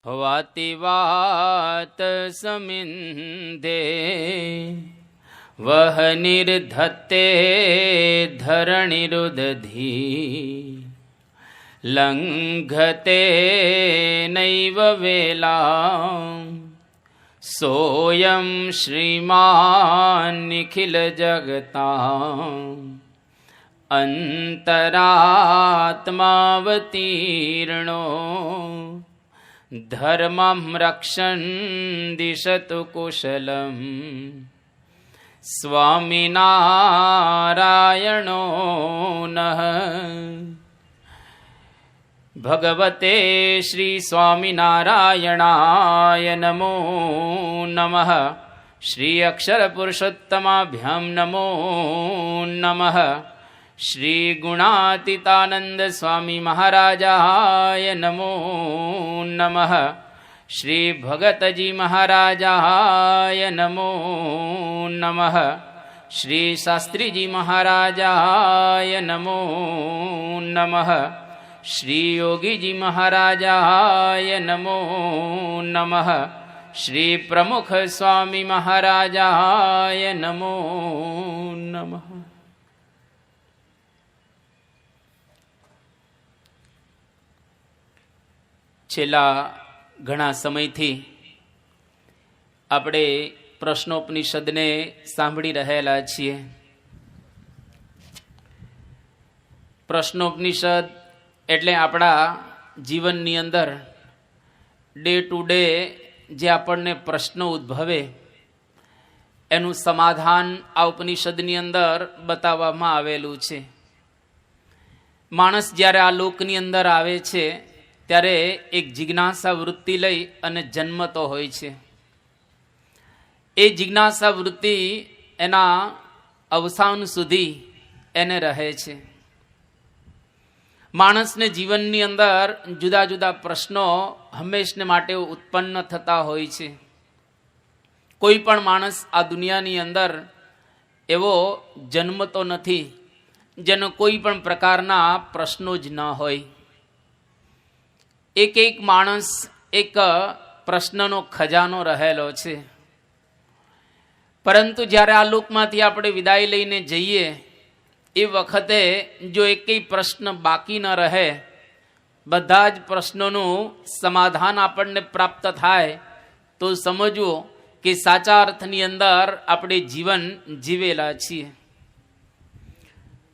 વાતિ વાત સમિંધે વહ નિર્ધત્તે ધરણીરુદધી લંઘતે નૈવ વેલા સોયં શ્રીમાન નિખિલ જગતા અંતરાત્માવતીર્ણો ધર્મં રક્ષન દિશતુ કુશલમ સ્વામિનારાયણો નઃ. ભગવતે શ્રી સ્વામિનારાયણાય નમો નમઃ. શ્રી અક્ષર પુરુષોત્તમાભ્યામ નમો નમઃ. શ્રી ગુણાતીતાનંદ સ્વામી મહારાજાય નમો નમઃ. શ્રી ભગતજી મહારાજાય નમો નમઃ. શ્રી શાસ્ત્રીજી મહારાજાય નમો નમઃ. શ્રી યોગીજી મહારાજાય નમો નમઃ. શ્રી પ્રમુખ સ્વામી મહારાજાય નમો નમઃ. છેલ્લા ઘણા સમયથી આપણે પ્રશ્નોપનિષદને સાંભળી રહેલા છીએ. પ્રશ્નોપનિષદ એટલે આપણા જીવનની અંદર ડે ટુ ડે જે આપણને પ્રશ્નો ઉદ્ભવે એનું સમાધાન આ ઉપનિષદની અંદર બતાવવામાં આવેલું છે. માણસ જ્યારે આ લોકની અંદર આવે છે ત્યારે એક જિજ્ઞાસા વૃત્તિ લઈ અને જન્મતો હોય છે. એ જિજ્ઞાસા વૃત્તિ એના અવસાન સુધી એને રહે છે. માણસને જીવનની અંદર જુદા જુદા પ્રશ્નો હંમેશને માટે ઉત્પન્ન થતા હોય છે. કોઈ પણ માણસ આ દુનિયાની અંદર એવો જન્મતો નથી જેનો કોઈ પણ પ્રકારના પ્રશ્નો જ ન હોય. એક એક માણસ એક પ્રશ્નનો ખજાનો રહેલો છે. પરંતુ જ્યારે આ લોકમાંથી આપણે વિદાય લઈને જઈએ એ વખતે જો એકેય પ્રશ્ન બાકી ન રહે, બધા જ પ્રશ્નોનું સમાધાન આપણને પ્રાપ્ત થાય તો સમજવું કે સાચા અર્થની અંદર આપણે જીવન જીવેલા છીએ.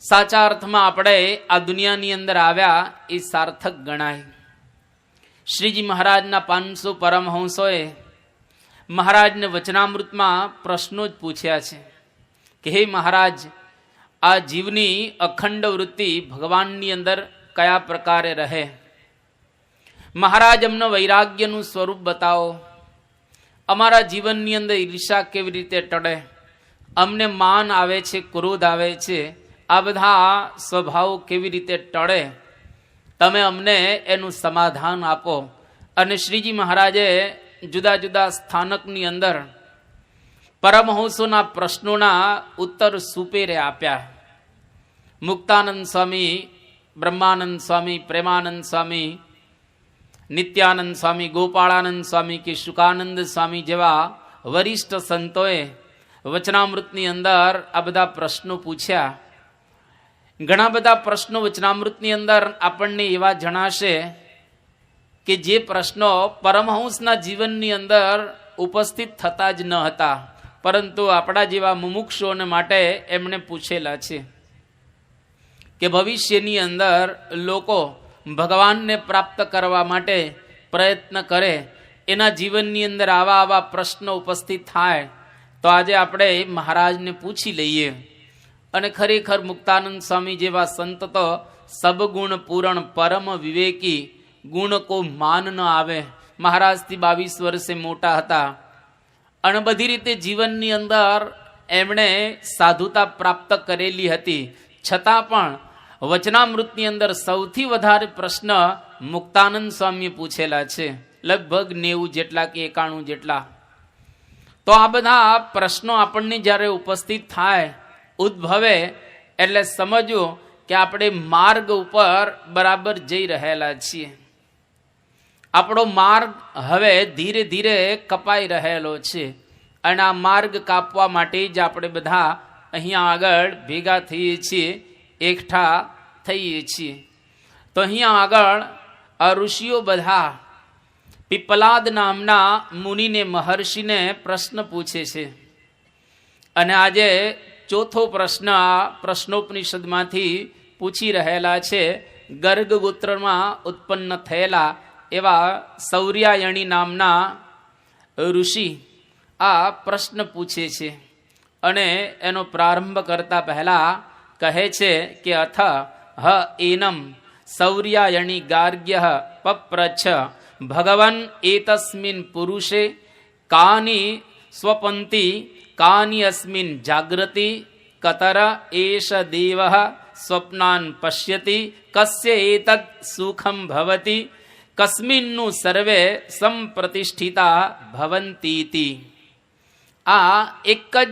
સાચા અર્થમાં આપણે આ દુનિયાની અંદર આવ્યા એ સાર્થક ગણાય. શ્રીજી મહારાજના 500 પરમહંસોએ મહારાજને વચનામૃતમાં પ્રશ્નો જ પૂછ્યા છે કે હે મહારાજ, આ જીવની અખંડ વૃત્તિ ભગવાનની અંદર કયા પ્રકારે રહે? મહારાજ અમને વૈરાગ્યનું સ્વરૂપ બતાવો. અમારા જીવનની અંદર ઈર્ષા કેવી રીતે ટળે? અમને માન આવે છે, ક્રોધ આવે છે, આ બધા સ્વભાવો કેવી રીતે ટળે? તમે અમને એનું સમાધાન આપો. અને શ્રીજી મહારાજે જુદા જુદા સ્થાનકની અંદર પરમહંસોના પ્રશ્નોના ઉત્તર સુપેરે આપ્યા. મુક્તાનંદ સ્વામી, બ્રહ્માનંદ સ્વામી, પ્રેમાનંદ સ્વામી, નિત્યાનંદ સ્વામી, ગોપાળાનંદ સ્વામી કે શુકાનંદ સ્વામી જેવા વરિષ્ઠ સંતોએ વચનામૃતની અંદર આ બધા પ્રશ્નો પૂછ્યા. ઘણા બધા પ્રશ્નો વચનામૃતની અંદર આપણને એવા જણાશે કે જે પ્રશ્નો પરમહંસના જીવનની અંદર ઉપસ્થિત થતા જ ન હતા, પરંતુ આપણા જેવા મુમુક્ષુઓને માટે એમણે પૂછેલા છે કે ભવિષ્યની અંદર લોકો ભગવાનને પ્રાપ્ત કરવા માટે પ્રયત્ન કરે, એના જીવનની અંદર આવા પ્રશ્નો ઉપસ્થિત થાય તો આજે આપણે મહારાજને પૂછી લઈએ. અને ખરેખર મુક્તાનંદ સ્વામી જેવા સંત તો સબગુણ પૂરણ પરમ વિવેકી, ગુણ કો માન ન આવે. મહારાજથી 22 વર્ષે મોટા હતા અને બધી રીતે જીવનની અંદર એમણે સાધુતા પ્રાપ્ત કરેલી હતી. છતાં પણ વચનામૃતની અંદર સૌથી વધારે પ્રશ્ન મુક્તાનંદ સ્વામીએ પૂછેલા છે, લગભગ 90 જેટલા કે 91 જેટલા. તો આ બધા પ્રશ્નો આપણને જ્યારે ઉપસ્થિત થાય, ઉદ્ભવે, એટલે સમજવું કે આપણે માર્ગ ઉપર બરાબર જઈ રહેલા છીએ. આપણો માર્ગ હવે ધીરે ધીરે કપાઈ રહેલો છે અને આ માર્ગ કાપવા માટે જ આપણે બધા અહીંયા આગળ ભેગા થઈએ છીએ, એકઠા થઈએ છીએ. તો અહીંયા આગળ આ ઋષિઓ બધા પીપલાદ નામના મુનિને મહર્ષિને પ્રશ્ન પૂછે છે. અને આજે ચોથો પ્રશ્ન આ પ્રશ્નોપનિષદમાંથી પૂછી રહેલા છે. ગર્ગગોત્રમાં ઉત્પન્ન થયેલા એવા સૌર્યાયણી નામના ઋષિ આ પ્રશ્ન પૂછે છે અને એનો પ્રારંભ કરતા પહેલા કહે છે કે અથ હ એનમ સૌર્યાયણી ગાર્ગ્ય પપ્રચ્છ ભગવન એતસ્મિન પુરુષે કાની સ્વપંતિ કાની અસ્મિન જાગૃતિ કતર એષ દેવ સ્વપ્નાન પશ્યતિ કસ્ય એતદ સુખમ ભવતિ કસ્મિન્નું સર્વે સંપ્રતિષ્ઠિતા ભવંતીતિ. આ એક જ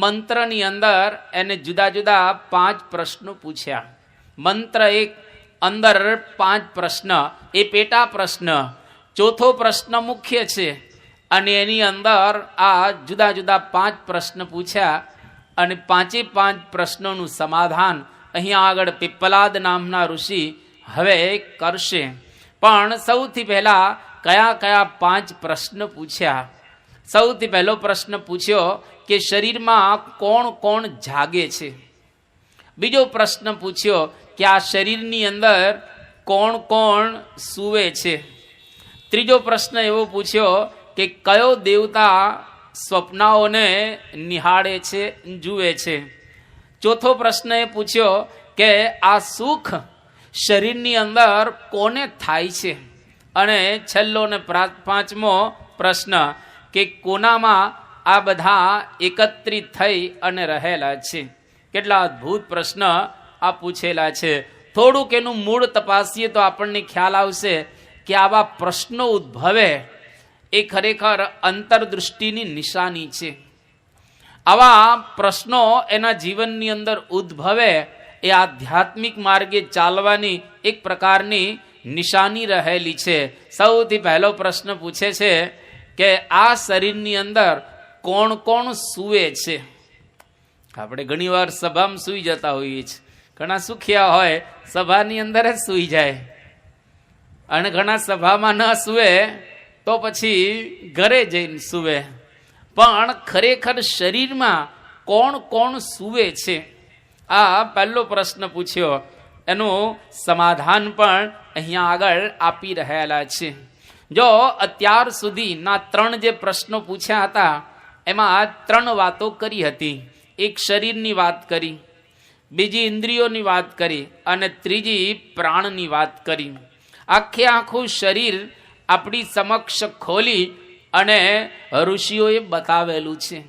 મંત્રની અંદર એને જુદા જુદા 5 પ્રશ્નો પૂછ્યા. મંત્ર એક અંદર 5 પ્રશ્ન, એ પેટા પ્રશ્ન. ચોથો પ્રશ્ન મુખ્ય છે અને એની અંદર આ જુદા જુદા 5 પ્રશ્ન પૂછ્યા અને 5 પ્રશ્નોનું સમાધાન અહીંયા આગળ પીપલાદ નામના ઋષિ હવે કરશે. પણ સૌથી પહેલા કયા કયા 5 પ્રશ્ન પૂછ્યા? સૌથી પહેલો પ્રશ્ન પૂછ્યો કે શરીરમાં કોણ કોણ જાગે છે. બીજો પ્રશ્ન પૂછ્યો કે આ શરીરની અંદર કોણ કોણ સૂવે છે. ત્રીજો પ્રશ્ન એવો પૂછ્યો કે કયો દેવતા સ્વપ્નાઓને નિહાળે છે, જુએ છે. ચોથો પ્રશ્ન એ પૂછ્યો કે આ સુખ શરીરની અંદર કોને થાય છે. અને છેલ્લો ને 5મો પ્રશ્ન કે કોનામાં આ બધા એકત્રિત થઈ અને રહેલા છે. કેટલા અદ્ભુત પ્રશ્ન આ પૂછેલા છે. થોડુંક એનું મૂળ તપાસીએ તો આપણને ખ્યાલ આવશે કે આવા પ્રશ્નો ઉદ્ભવે એ ખરેખર અંતરદૃષ્ટિની નિશાની છે. આવા પ્રશ્નો એના જીવનની અંદર ઉદ્ભવે એ આધ્યાત્મિક માર્ગે ચાલવાની એક પ્રકારની નિશાની રહેલી છે. સૌથી પહેલો પ્રશ્ન પૂછે છે કે આ શરીરની અંદર કોણ કોણ સૂવે છે. આપણે ઘણીવાર સભામાં સૂઈ જતા હોઈએ છીએ. ઘણા સુખિયા હોય સભાની અંદર જ સૂઈ જાય અને ઘણા સભામાં ન સૂવે તો પછી ઘરે જઈને સૂવે. પણ ખરેખર શરીરમાં કોણ કોણ સૂવે છે, આ પહેલો પ્રશ્ન પૂછ્યો. એનું સમાધાન પણ અહીંયા આગળ આપી રહેલા છે. જો અત્યાર સુધીના 3 જે પ્રશ્નો પૂછ્યા હતા એમાં 3 વાતો કરી હતી. એક શરીરની વાત કરી, બીજી ઇન્દ્રિયોની વાત કરી અને ત્રીજી પ્રાણની વાત કરી. આખે આખું શરીર આપણી સમક્ષ ખોલી અને ઋષિઓએ બતાવેલું છે.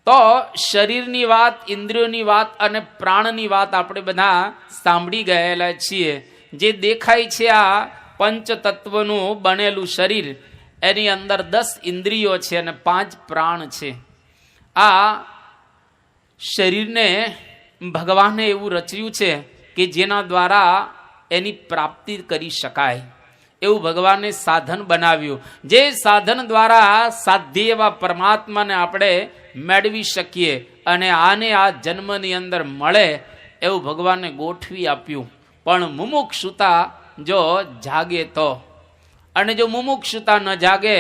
તો શરીરની વાત, ઇન્દ્રિયોની વાત અને પ્રાણની વાત આપણે બધા સાંભળી ગયેલા છીએ. જે દેખાય છે આ પંચતત્વનું બનેલું શરીર, એની અંદર 10 ઇન્દ્રિયો છે અને 5 પ્રાણ છે. આ શરીરને ભગવાને એવું રચ્યું છે કે જેના દ્વારા એની પ્રાપ્તિ કરી શકાય એવું ભગવાને સાધન બનાવ્યું. જે સાધન દ્વારા સાધ્ય એવા પરમાત્માને આપણે મેળવી શકીએ અને આને આ જન્મની અંદર મળે એવું ભગવાને ગોઠવી આપ્યું. પણ મુમુક્ષુતા જો જાગે તો, અને જો મુમુક્ષુતા ન જાગે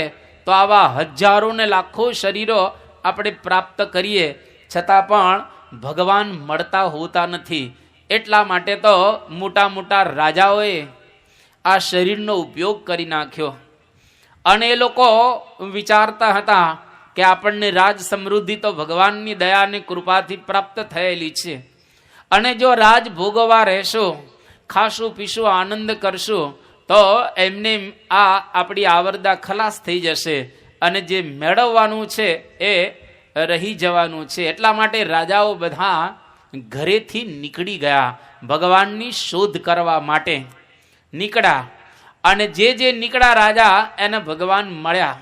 તો આવા હજારો ને લાખો શરીરો આપણે પ્રાપ્ત કરીએ છતાં પણ ભગવાન મળતા હોતા નથી. એટલા માટે તો મોટા મોટા રાજાઓએ આ શરીરનો ઉપયોગ કરી નાખ્યો અને એ લોકો વિચારતા હતા કે આપણને રાજ સમૃદ્ધિ તો ભગવાનની દયાની કૃપાથી પ્રાપ્ત થયેલી છે અને જો રાજ ભોગવવા રહેશો, ખાશું પીશું, આનંદ કરશું તો એમને આ આપણી આવરદા ખલાસ થઈ જશે અને જે મેળવવાનું છે એ રહી જવાનું છે. એટલા માટે રાજાઓ બધા ઘરેથી નીકળી ગયા, ભગવાનની શોધ કરવા માટે નીકળ્યા. અને જે નીકળ્યા રાજા એને ભગવાન મળ્યા.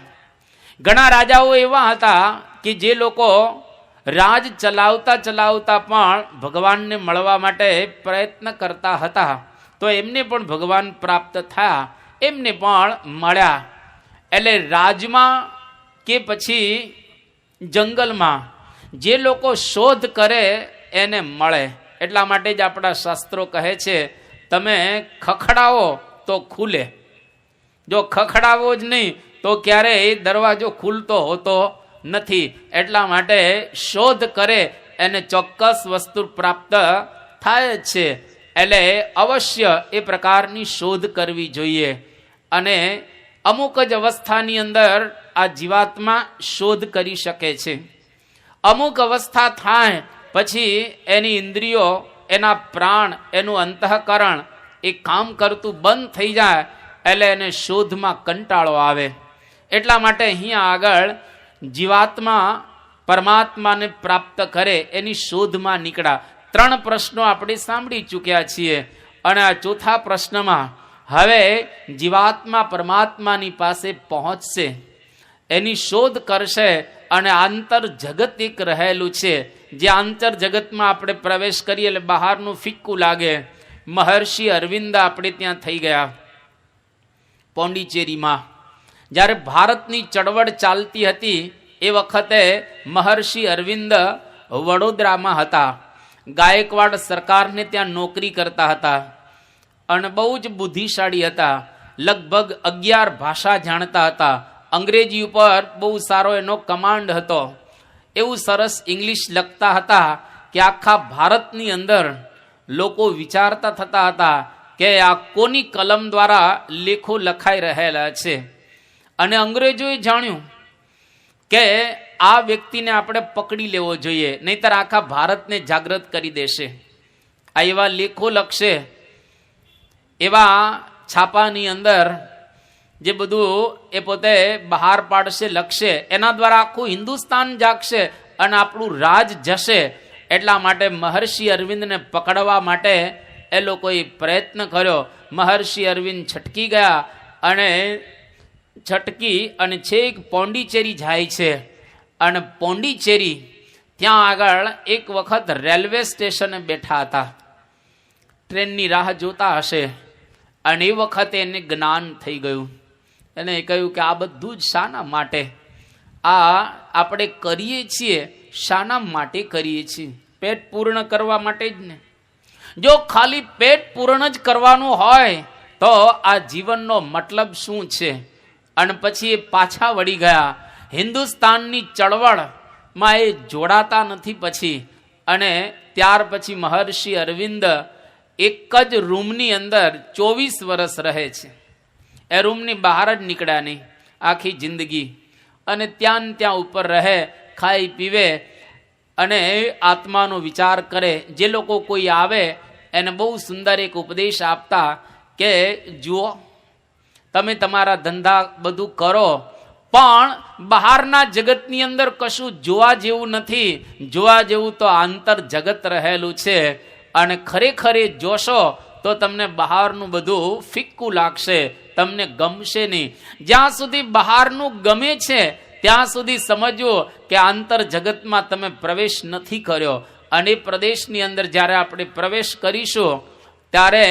ઘણા રાજાઓ એવા હતા કે જે લોકો રાજ ચલાવતા ચલાવતા પણ ભગવાનને મળવા માટે પ્રયત્ન કરતા હતા તો એમને પણ ભગવાન પ્રાપ્ત થયા. એમને પણ મળ્યા. એટલે રાજમાં કે પછી જંગલમાં જે લોકો શોધ કરે એને મળે. એટલા માટે જ આપણા શાસ્ત્રો કહે છે તમે ખખડાવો તો ખુલે, જો ખખડાવો જ નહીં તો ક્યારેય દરવાજો ખુલતો હોતો નથી. એટલા માટે શોધ કરે એને ચોક્કસ વસ્તુ પ્રાપ્ત થાય જ છે. એટલે અવશ્ય એ પ્રકારની શોધ કરવી જોઈએ. અને અમુક જ અવસ્થાની અંદર આ જીવાત્મા શોધ કરી શકે છે. અમુક અવસ્થા થાય પછી એની ઇન્દ્રિયો, એના પ્રાણ, એનું અંતઃકરણ એ કામ કરતું બંધ થઈ જાય એટલે એને શોધમાં કંટાળો આવે. એટલા માટે અહીંયા આગળ જીવાત્મા પરમાત્માને પ્રાપ્ત કરે એની શોધમાં નીકળ્યા. 3 પ્રશ્નો આપણે સાંભળી ચૂક્યા છીએ. અને આ ચોથા પ્રશ્નમાં હવે જીવાત્મા પરમાત્માની પાસે પહોંચશે, એની શોધ કરશે. અને આંતર જગત એક રહેલું છે, જે આંતર જગતમાં આપણે પ્રવેશ કરીએ એટલે બહારનું ફિક્કું લાગે. મહર્ષિ અરવિંદ આપણે ત્યાં થઈ ગયા પોંડિચેરીમાં. જ્યારે ભારતની ચળવળ ચાલતી હતી એ વખતે મહર્ષિ અરવિંદ વડોદરામાં હતા. ગાયકવાડ સરકારને ત્યાં નોકરી કરતા હતા અને બહુ જ બુદ્ધિશાળી હતા. લગભગ 11 ભાષા જાણતા હતા. અંગ્રેજી ઉપર બહુ સારો એનો કમાન્ડ હતો. એવું સરસ ઇંગ્લિશ લખતા હતા કે આખા ભારતની અંદર લોકો વિચારતા થતા હતા કે આ કોની કલમ દ્વારા લેખો લખાઈ રહેલા છે. અને અંગ્રેજોએ જાણ્યું કે આ વ્યક્તિને આપણે પકડી લેવો જોઈએ, નહીતર આખા ભારતને જાગૃત કરી દેશે. આ એવા લેખો લખશે, એવા છાપાની અંદર જે બધું એ પોતે બહાર પાડશે, લખશે, એના દ્વારા આખું હિન્દુસ્તાન જાગશે અને આપણું રાજ જશે. એટલા માટે મહર્ષિ અરવિંદને પકડવા માટે એ લોકોએ પ્રયત્ન કર્યો. મહર્ષિ અરવિંદ છટકી ગયા અને છેક પોંડિચેરી જાય છે. અને પોંડિચેરી ત્યાં આગળ એક વખત રેલવે સ્ટેશને બેઠા હતા, ટ્રેનની રાહ જોતા હશે. અને એ વખતે એને જ્ઞાન થઈ ગયું. એને કહ્યું કે આ બધું જ શાના માટે, આ આપણે કરીએ છીએ શાના માટે કરીએ છીએ? પેટ પૂર્ણ કરવા માટે જ ને. જો ખાલી પેટ પૂર્ણ જ કરવાનું હોય તો આ જીવનનો મતલબ શું છે? અને પછી એ પાછા વળી ગયા. હિન્દુસ્તાનની ચળવળમાં એ જોડાતા નથી પછી. અને ત્યાર પછી મહર્ષિ અરવિંદ એક જ રૂમની અંદર 24 વર્ષ રહે છે. એ રૂમની બહાર જ નીકળ્યા નહીં આખી જિંદગી. અને ત્યાં ત્યાં ઉપર રહે, ખાઈ પીવે અને આત્માનો વિચાર કરે. જે લોકો કોઈ આવે એને બહુ સુંદર એક ઉપદેશ આપતા કે જુઓ, તમે તમારા ધંધા બધું કરો, પણ બહારના જગતની અંદર કશું જોવા જેવું નથી. જોવા જેવું તો આંતર જગત રહેલું છે. અને ખરેખર એ જોશો તો તમને બહારનું બધું ફિક્કું લાગશે, તમને ગમશે નહીં. જ્યાં સુધી બહારનું ગમે છે ત્યાં સુધી સમજવો કે આંતર જગતમાં તમે પ્રવેશ નથી કર્યો. અને પ્રદેશની અંદર જ્યારે આપણે પ્રવેશ કરીશું ત્યારે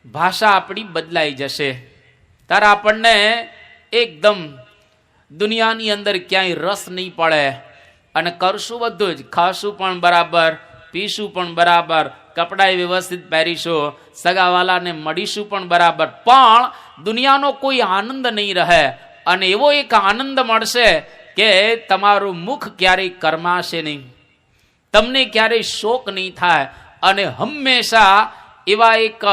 ભાષા આપણી બદલાઈ જશે. ત્યારે આપણને એકદમ દુનિયાની અંદર ક્યાંય રસ નહીં પડે. અને કરશું બધું જ, ખાશું પણ બરાબર, પીશું પણ બરાબર, કપડાં વ્યવસ્થિત પહેરીશું, સગાવાલાને મળીશું પણ બરાબર, પણ દુનિયાનો કોઈ આનંદ નહીં રહે. અને એવો એક આનંદ મળશે કે તમારું મુખ ક્યારેય કરમાશે નહીં, તમને ક્યારેય શોક નહીં થાય. અને હંમેશા એવા એક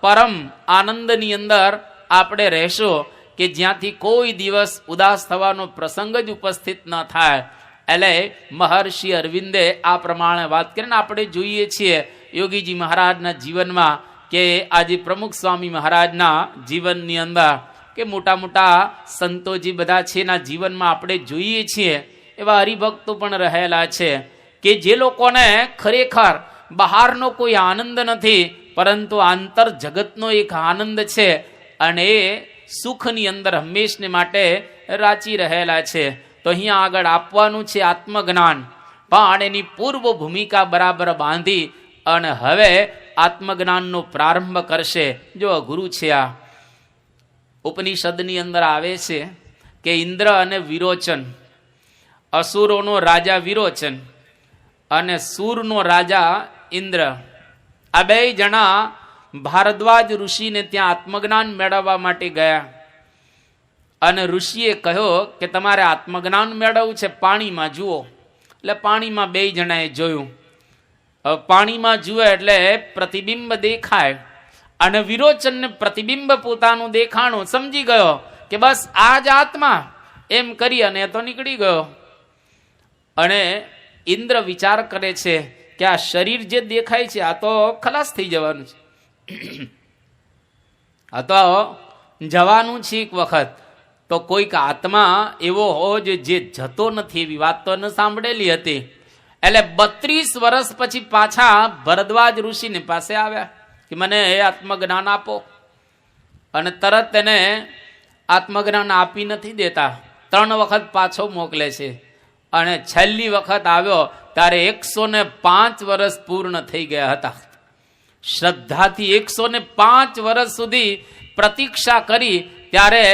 પરમ આનંદની અંદર આપણે રહેશું કે જ્યાંથી કોઈ દિવસ ઉદાસ થવાનો પ્રસંગ જ ઉપસ્થિત ન થાય. એટલે મહર્ષિ અરવિંદે આ પ્રમાણે વાત કરીને આપણે જોઈએ છીએ યોગીજી મહારાજના જીવનમાં કે આજે પ્રમુખ સ્વામી મહારાજના જીવનની અંદર કે મોટા મોટા સંતોજી બધા છે એના જીવનમાં આપણે જોઈએ છીએ એવા હરિભક્તો પણ રહેલા છે કે જે લોકોને ખરેખર બહારનો કોઈ આનંદ નથી, પરંતુ આંતર જગતનો એક આનંદ છે. અને એ સુખની અંદર હંમેશને માટે રાચી રહેલા છે. તો અહીંયા આગળ આપવાનું છે આત્મજ્ઞાન, પણ એની પૂર્વ ભૂમિકા બરાબર બાંધી અને હવે આત્મજ્ઞાનનો પ્રારંભ કરશે. જો ગુરુ છે આ ઉપનિષદની અંદર આવે છે કે ઇન્દ્ર અને વિરોચન, અસુરોનો રાજા વિરોચન અને સૂરનો રાજા ઇન્દ્ર, આ બે જણા ભારદ્વાજ ઋષિને ત્યાં આત્મજ્ઞાન મેળવવા માટે ગયા. અને ઋષિએ કહ્યો કે તમારે આત્મજ્ઞાન મેળવવું છે, પાણીમાં જુઓ. એટલે પાણીમાં બે જણાએ જોયું. હવે પાણીમાં જુએ એટલે પ્રતિબિંબ દેખાય, અને વિરોચનને પ્રતિબિંબ પોતાનું દેખાણું, સમજી ગયો કે બસ આ જ આત્મા, એમ કરી અને તો નીકળી ગયો. અને ઇન્દ્ર વિચાર કરે છે કે આ શરીર જે દેખાય છે આ તો ખલાસ થઈ જવાનું છે, આ તો જવાનું છે એક વખત. તો કોઈક આત્મા એવો હોય જે જતો નથી, એવી વાત તો ન સાંભળેલી હતી. એટલે 32 વર્ષ પછી પાછા ભરદ્વાજ ઋષિની પાસે આવ્યા કે મને આત્મજ્ઞાન આપો. અને તરત તેને આત્મજ્ઞાન આપી નથી દેતા, 3 વખત પાછો મોકલે છે. અને છેલ્લી વખત આવ્યો ત્યારે 105 વર્ષ પૂર્ણ થઈ ગયા હતા. શ્રદ્ધાથી 105 વર્ષ સુધી પ્રતીક્ષા કરી, ત્યારે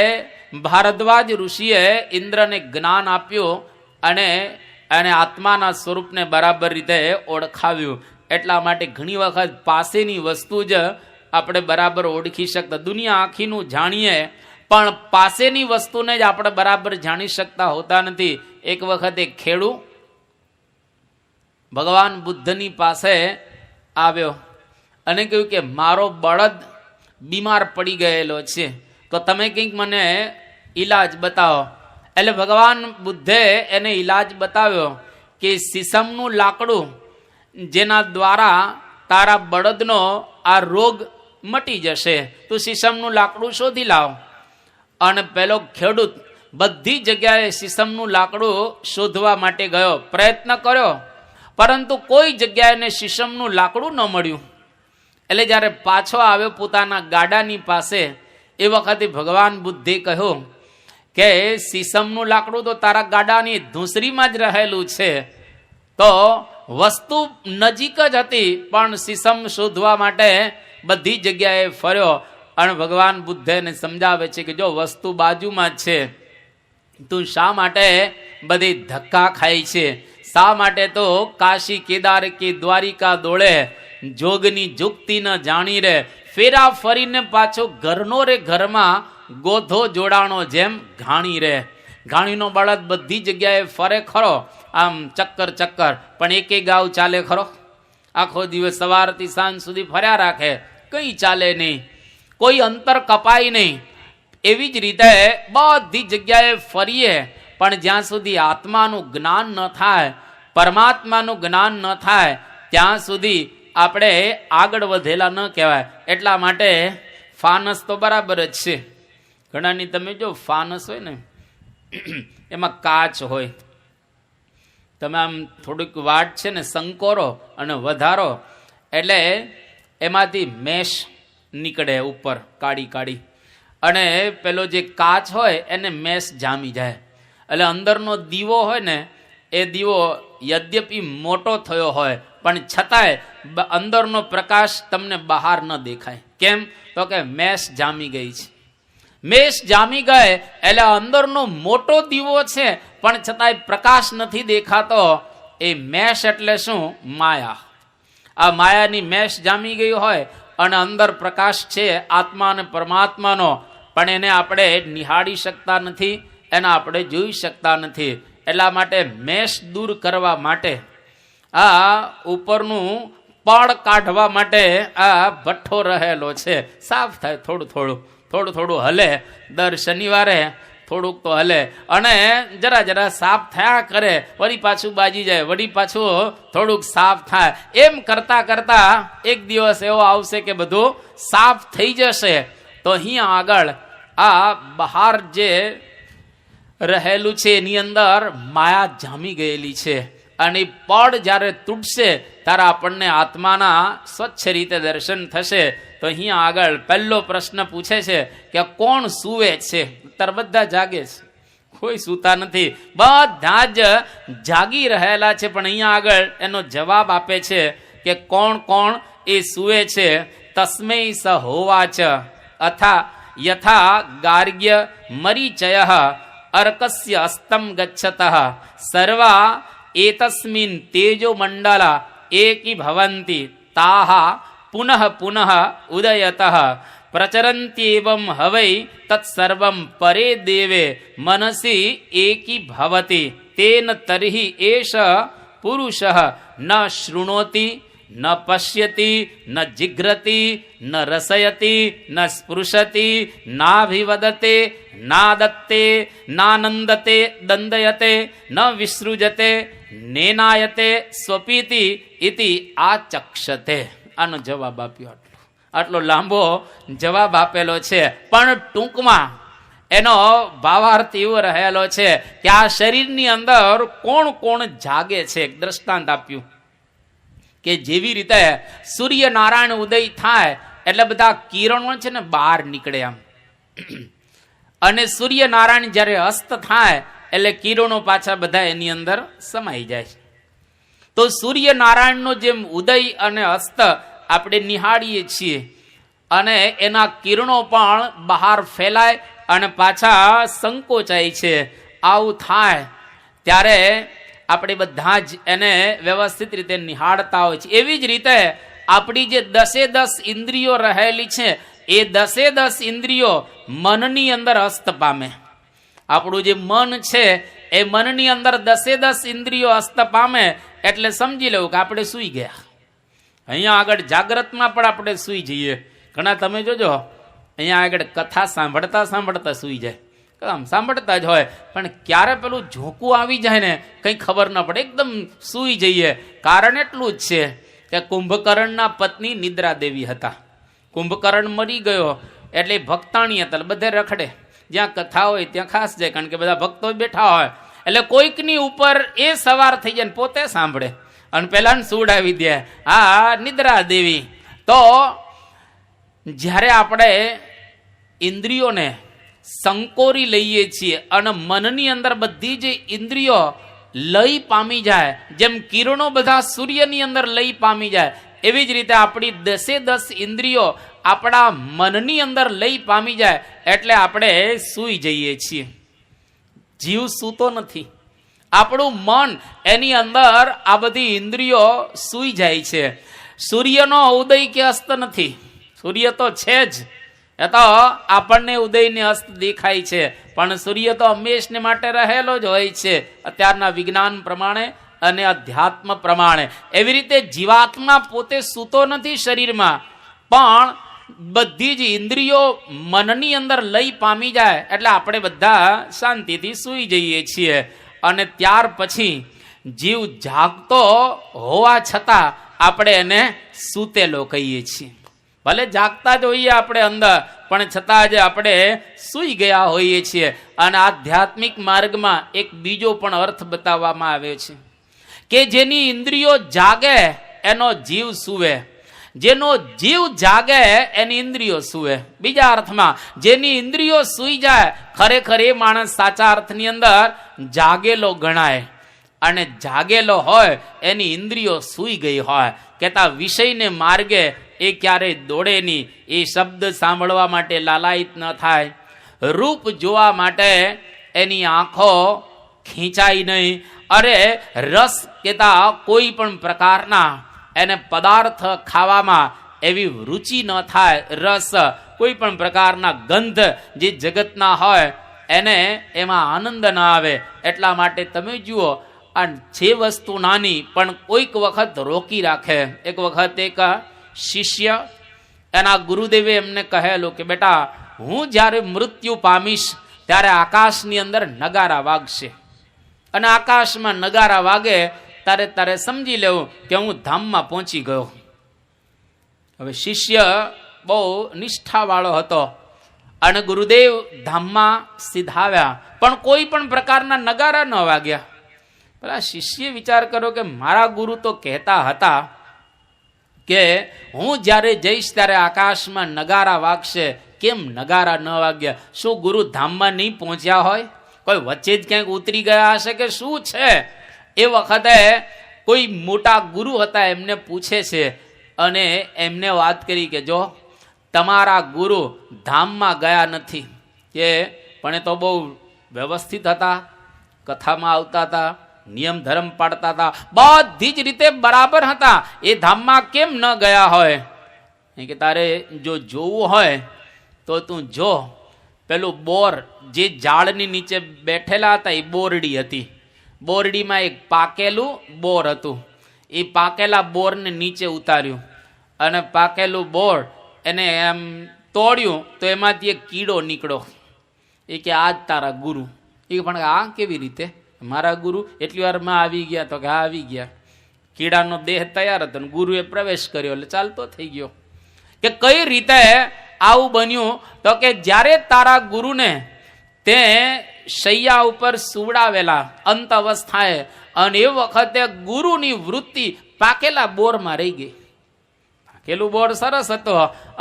ભારદ્વાજ ઋષિએ ઇન્દ્રને જ્ઞાન આપ્યું અને એને આત્માના સ્વરૂપને બરાબર રીતે ઓળખાવ્યું. એટલા માટે ઘણી વખત પાસેની વસ્તુ જ આપણે બરાબર ઓળખી શકતા, દુનિયા આખીનું જાણીએ પણ પાસેની વસ્તુને જ આપણે બરાબર જાણી શકતા હોતા નથી. એક વખત એક ખેડૂત ભગવાન બુદ્ધની પાસે આવ્યો અને કહ્યું કે મારો બળદ બીમાર પડી ગયેલો છે, તો તમે કંઈક મને ઈલાજ બતાવો. એટલે ભગવાન બુદ્ધે એને ઈલાજ બતાવ્યો કે સીસમનું લાકડું, જેના દ્વારા તારા બળદનો આ રોગ મટી જશે, તું સીસમનું લાકડું શોધી લાવ. અને પેલો ખેડૂત બધી જગ્યાએ સીસમનું લાકડું શોધવા માટે ગયો, પ્રયત્ન કર્યો, પરંતુ કોઈ જગ્યાએ સીસમનું લાકડું ન મળ્યું. એટલે જ્યારે પાછો આવ્યો પોતાના ગાડાની પાસે, એ વખતે ભગવાન બુદ્ધે કહ્યું કે સીસમનું લાકડું તો તારા ગાડાની ધૂંસરીમાં જ રહેલું છે. તો વસ્તુ નજીક જ હતી, પણ સીસમ શોધવા માટે બધી જગ્યાએ ફર્યો. અને ભગવાન બુદ્ધ એને સમજાવે છે કે જો વસ્તુ બાજુમાં જ છે, તું શા માટે બધી ધક્કા ખાય છે? શા માટે તો કાશી કેદાર કે દ્વારિકા દોડે, જોગની જુક્તિ ન જાણી રે, ફેરા ફરીને પાછો ઘરનો રે ઘરમાં, ગોધો જોડાણો જેમ ઘાણી રે. ઘાણીનો બળદ બધી જગ્યાએ ફરે ખરો, આમ ચક્કર ચક્કર, પણ એકે ગાવ ચાલે ખરો? આખો દિવસ સવારથી સાંજ સુધી ફર્યા રાખે, કંઈ ચાલે નહીં, કોઈ અંતર કપાય નહીં. એવી જ રીતે બધી જગ્યાએ ફરીએ, પણ જ્યાં સુધી આત્માનું જ્ઞાન ન થાય, પરમાત્માનું જ્ઞાન ન થાય, ત્યાં સુધી આપણે આગળ વધેલા ન કહેવાય. એટલા માટે ફાનસ તો બરાબર જ છે. ઘણાની તમે જો ફાનસ હોય ને, એમાં કાચ હોય, તમે આમ થોડીક વાટ છે ને સંકોરો અને વધારો એટલે એમાંથી મેશ નીકળે ઉપર કાળી કાળી, અને પેલો જે કાચ હોય એને મેશ જામી જાય. એટલે અંદરનો દીવો હોય ને, એ દીવો યદ્યપી મોટો થયો હોય પણ છતાંય અંદરનો પ્રકાશ તમને બહાર ન દેખાય. કેમ? તો કે મેશ જામી ગઈ છે. મેશ જામી ગયે એટલે અંદરનો મોટો દીવો છે પણ છતાંય પ્રકાશ નથી દેખાતો. એ મેશ એટલે શું? માયા. આ માયાની મેશ જામી ગઈ હોય અને અંદર પ્રકાશ છે આત્મા અને પરમાત્માનો, પણ એને આપણે નિહાળી શકતા નથી, એને આપણે જોઈ શકતા નથી. એટલા માટે મેશ દૂર કરવા માટે, આ ઉપરનું પડ કાઢવા માટે આ ભઠ્ઠો રહેલો છે. સાફ થાય, થોડું થોડું થોડું થોડું હલે, દર શનિવારે થોડુંક તો હલે, અને જરા જરા સાફ થયા કરે, વળી પાછું બાજી જાય, વળી પાછું થોડુંક સાફ થાય. એમ કરતા કરતા એક દિવસ એવો આવશે કે બધું સાફ થઈ જશે. તો અહીંયા આગળ આ બહાર જે રહેલું છે એની અંદર માયા જામી ગયેલી છે, અને પડ જ્યારે તૂટશે ત્યારે આપણને આત્માના સ્વચ્છ રીતે દર્શન થશે. તો અહીંયા આગળ પહેલો પ્રશ્ન પૂછે છે કે કોણ સૂવે છે? ત્યારે બધા જાગે છે, કોઈ સૂતા નથી, બધા જ જાગી રહેલા છે. પણ અહીંયા આગળ એનો જવાબ આપે છે કે કોણ કોણ એ સૂવે છે. તસ્મૈ સ હોવાચ, અથા યથા ગાર્ગ્ય મરીચય અર્કસ્ય અસ્તમ ગચ્છતઃ સર્વા એતસ્મિન તેજો મંડળ એકી ભવંતી તાહ પુનઃ પુનઃ ઉદયતઃ પ્રચરન્ત્યેવં હવૈ તત્સર્વં પરે દેવે મનસી એકી ભવતિ તેન તર્હિ એષ પુરુષઃ ન શૃણોતિ ન પશ્યતિ ન જિઘ્રતિ ન રસયતિ ન સ્પૃશતિ નાભિવદતે નાદત્તે નાનંદતે દંડયતે ન વિસૃજતે નેનાયતે સ્વપીતિ ઇતિ આચક્ષતે. આનો જવાબ આપ્યો. આટલો લાંબો જવાબ આપેલો છે, પણ ટૂંકમાં એનો ભાવાર્થ એવો રહેલો છે કે આ શરીરની અંદર કોણ કોણ જાગે છે. એક દ્રષ્ટાંત આપ્યું કે જેવી રીતે સૂર્યનારાયણ ઉદય થાય એટલે બધા કિરણો છે ને બહાર નીકળે આમ, અને સૂર્યનારાયણ જ્યારે અસ્ત થાય એટલે કિરણો પાછા બધા એની અંદર સમાઈ જાય છે. તો સૂર્યનારાયણનો જેમ ઉદય અને અસ્ત આપણે નિહાળીએ છીએ અને એના કિરણો પણ બહાર ફેલાય અને પાછા સંકોચાય છે, આવું થાય ત્યારે આપણે બધા જ એને વ્યવસ્થિત રીતે નિહાળતા હોય છે. એવી જ રીતે આપણી જે 10 ઇન્દ્રિયો રહેલી છે એ 10 ઇન્દ્રિયો મનની અંદર અસ્ત પામે. આપણું જે મન છે એ મનની અંદર 10 ઇન્દ્રિયો અસ્ત પામે એટલે સમજી લેવું કે આપણે સૂઈ ગયા. અહીંયા આગળ જાગ્રતમાં પણ આપણે સૂઈ જઈએ. ઘણા તમે જોજો અહીંયા આગળ કથા સાંભળતા સાંભળતા સૂઈ જાય, આમ સાંભળતા જ હોય, પણ ક્યારે પેલું ઝોકું આવી જાય ને કંઈ ખબર ન પડે, એકદમ સૂઈ જઈએ. કારણ એટલું જ છે કે કુંભકર્ણના પત્ની નિદ્રા દેવી હતા. કુંભકર્ણ મરી ગયો એટલે ભક્તાણી હતા, બધે રખડે, જ્યાં કથા હોય ત્યાં ખાસ જાય, કારણ કે બધા ભક્તો બેઠા હોય એટલે કોઈકની ઉપર એ સવાર થઈ જાય ને પોતે સાંભળે અને પેલા સુવડાવી દે. હા, નિદ્રા દેવી. તો જ્યારે આપણે ઇન્દ્રિયોને સંકોરી લઈએ છીએ અને મનની અંદર બધી જ ઇન્દ્રિયો લય પામી જાય, જેમ કિરણો બધા સૂર્યની અંદર લય પામી જાય, એવી જ રીતે આપણી 10 ઇન્દ્રિયો આપણા મનની અંદર લય પામી જાય એટલે આપણે સૂઈ જઈએ છીએ. જીવ સૂતો નથી, આપણું મન એની અંદર આ બધી ઇન્દ્રિયો સૂઈ જાય છે. સૂર્યનો ઉદય કે અસ્ત નથી, સૂર્ય તો છે જ, એ તો આપણને ઉદય ને અસ્ત દેખાય છે, પણ સૂર્ય તો હંમેશને માટે રહેલો જ હોય છે અત્યારના વિજ્ઞાન પ્રમાણે અને અધ્યાત્મ પ્રમાણે. એવી રીતે જીવાત્મા પોતે સૂતો નથી શરીરમાં, પણ બધી જ ઇન્દ્રિયો મનની અંદર લય પામી જાય એટલે આપણે બધા શાંતિથી સૂઈ જઈએ છીએ. અને ત્યાર પછી જીવ જાગતો હોવા છતાં આપણે એને સૂતેલો કહીએ છીએ. ભલે જાગતા જ હોઈએ આપણે અંદર, પણ છતાં જ આપણે સૂઈ ગયા હોઈએ છીએ. અને આધ્યાત્મિક માર્ગમાં એક બીજો પણ અર્થ બતાવવામાં આવ્યો છે કે જેની ઇન્દ્રિયો જાગે એનો જીવ સૂવે, જેનો જીવ જાગે એની ઇન્દ્રિયો સૂવે. બીજા અર્થમાં જેની ઇન્દ્રિયો સૂઈ જાય ખરેખર એ માણસ સાચા અર્થની અંદર જાગેલો ગણાય, અને જાગેલો હોય એની ઇન્દ્રિયો સૂઈ ગઈ હોય. કહેતા વિષયને માર્ગે એ ક્યારેય દોડે નહીં, એ શબ્દ સાંભળવા માટે લાલાયિત ન થાય, રૂપ જોવા માટે એની આંખો ખીંચાય નહીં, અરે રસ કહેતા કોઈ પણ પ્રકારના એને પદાર્થ ખાવામાં એવી રુચિ ન થાય, રસ કોઈ પણ પ્રકારના ગંધ જે જગતના હોય એને એમાં આનંદ ન આવે. એટલા માટે તમે જુઓ આ જે વસ્તુ નાની પણ કોઈક વખત રોકી રાખે. એક વખત એક શિષ્ય એના ગુરુદેવે એમને કહેલું કે બેટા, હું જ્યારે મૃત્યુ પામીશ ત્યારે આકાશની અંદર નગારા વાગશે, અને આકાશમાં નગારા વાગે તારે સમજી લેવું કે હું ધામમાં પહોંચી ગયો. હવે શિષ્ય બહુ નિષ્ઠાવાળો હતો અને ગુરુદેવ ધામમાં સીધાવ્યા, પણ કોઈ પણ પ્રકારના નગારા ન વાગ્યા. પેલા શિષ્ય વિચાર કર્યો કે મારા ગુરુ તો કહેતા હતા કે હું જ્યારે જઈશ ત્યારે આકાશમાં નગારા વાગશે, કેમ નગારા ન વાગ્યા? શું ગુરુ ધામમાં નહીં પહોંચ્યા હોય? કોઈ વચ્ચે જ ક્યાંક ઉતરી ગયા હશે કે શું છે? એ વખતે કોઈ મોટા ગુરુ હતા એમને પૂછે છે અને એમને વાત કરી કે જો તમારા ગુરુ ધામમાં ગયા નથી. કે પણ એ તો બહુ વ્યવસ્થિત હતા, કથામાં આવતા હતા, નિયમ ધર્મ પાડતા હતા, બધી જ રીતે બરાબર હતા, એ ધામમાં કેમ ન ગયા હોય? કે તારે જો જોવું હોય તો તું જો, પેલું બોર જે ઝાડની નીચે બેઠેલા હતા એ બોરડી હતી. બોરડીમાં એક પાકેલું બોર હતું. એ પાકેલા બોરને નીચે ઉતાર્યું અને પાકેલું બોર એને એમ તોડ્યું તો એમાંથી એક કીડો નીકળ્યો. એ કે આ જ તારા ગુરુ. એ પણ આ કેવી રીતે મારા ગુરુ? એટલી વારમાં આવી ગયા? તો કે હા આવી ગયા. કીડાનો દેહ તૈયાર હતો ને ગુરુએ પ્રવેશ કર્યો એટલે ચાલતો થઈ ગયો. કે કઈ રીતે આવું બન્યું? તો કે જ્યારે તારા ગુરુને તે શૈયા ઉપર સુવડાવેલા અંત અવસ્થાએ, અને એ વખતે ગુરુની વૃત્તિ પાકેલા બોરમાં રહી ગઈ. પાકેલું બોર સરસ હતો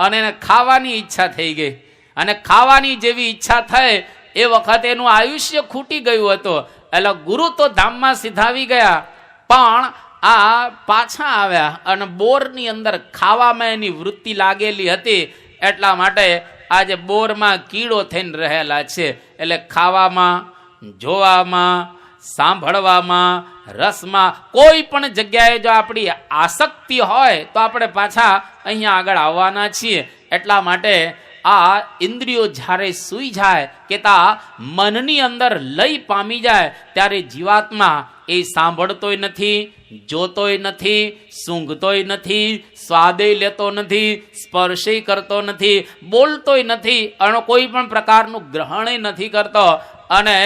અને એને ખાવાની ઈચ્છા થઈ ગઈ, અને ખાવાની જેવી ઈચ્છા થઈ એ વખતે એનું આયુષ્ય ખૂટી ગયું હતું. એટલે ગુરુ તો ધામમાં સીધાવી ગયા, પણ આ પાછા આવ્યા અને બોરની અંદર ખાવામાં એની વૃત્તિ લાગેલી હતી. એટલા માટે આજે બોરમાં કીડો થઈને રહેલા છે. એટલે ખાવામાં, જોવામાં, સાંભળવામાં, રસમાં, કોઈ પણ જગ્યાએ જો આપણી આસક્તિ હોય તો આપણે પાછા અહીંયા આગળ આવવાના છીએ. એટલા માટે આ ઇન્દ્રિયો જ્યારે સૂઈ જાય કે તા મનની અંદર લય પામી જાય, ત્યારે જીવાત્મા એ સાંભળતોય નથી, જોતોય નથી, સૂંઘતોય નથી, સ્વાદેય લેતો નથી, સ્પર્શય કરતો નથી, બોલતોય નથી, અને કોઈ પણ પ્રકારનું ગ્રહણય નથી કરતો, અને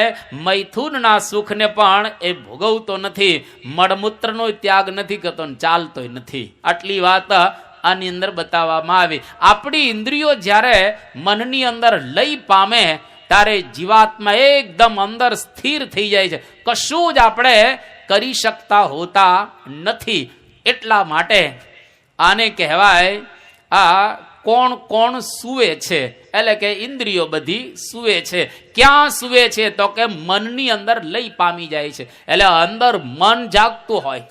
મૈથુનના સુખને પણ એ ભોગવતો નથી, મળમૂત્રનો ત્યાગ નથી કરતો, ચાલતોય નથી. આટલી વાત આની અંદર બતાવવામાં આવી. આપણી ઇન્દ્રિયો જ્યારે મનની અંદર લય પામે ત્યારે જીવાત્મા એકદમ અંદર સ્થિર થઈ જાય છે. કશું જ આપણે કરી શકતા હોતા નથી. એટલા માટે આને કહેવાય આ કોણ કોણ સૂવે છે, એટલે કે ઇન્દ્રિયો બધી સૂવે છે. ક્યાં સૂવે છે? તો કે મનની અંદર લય પામી જાય છે. એટલે અંદર મન જાગતું હોય,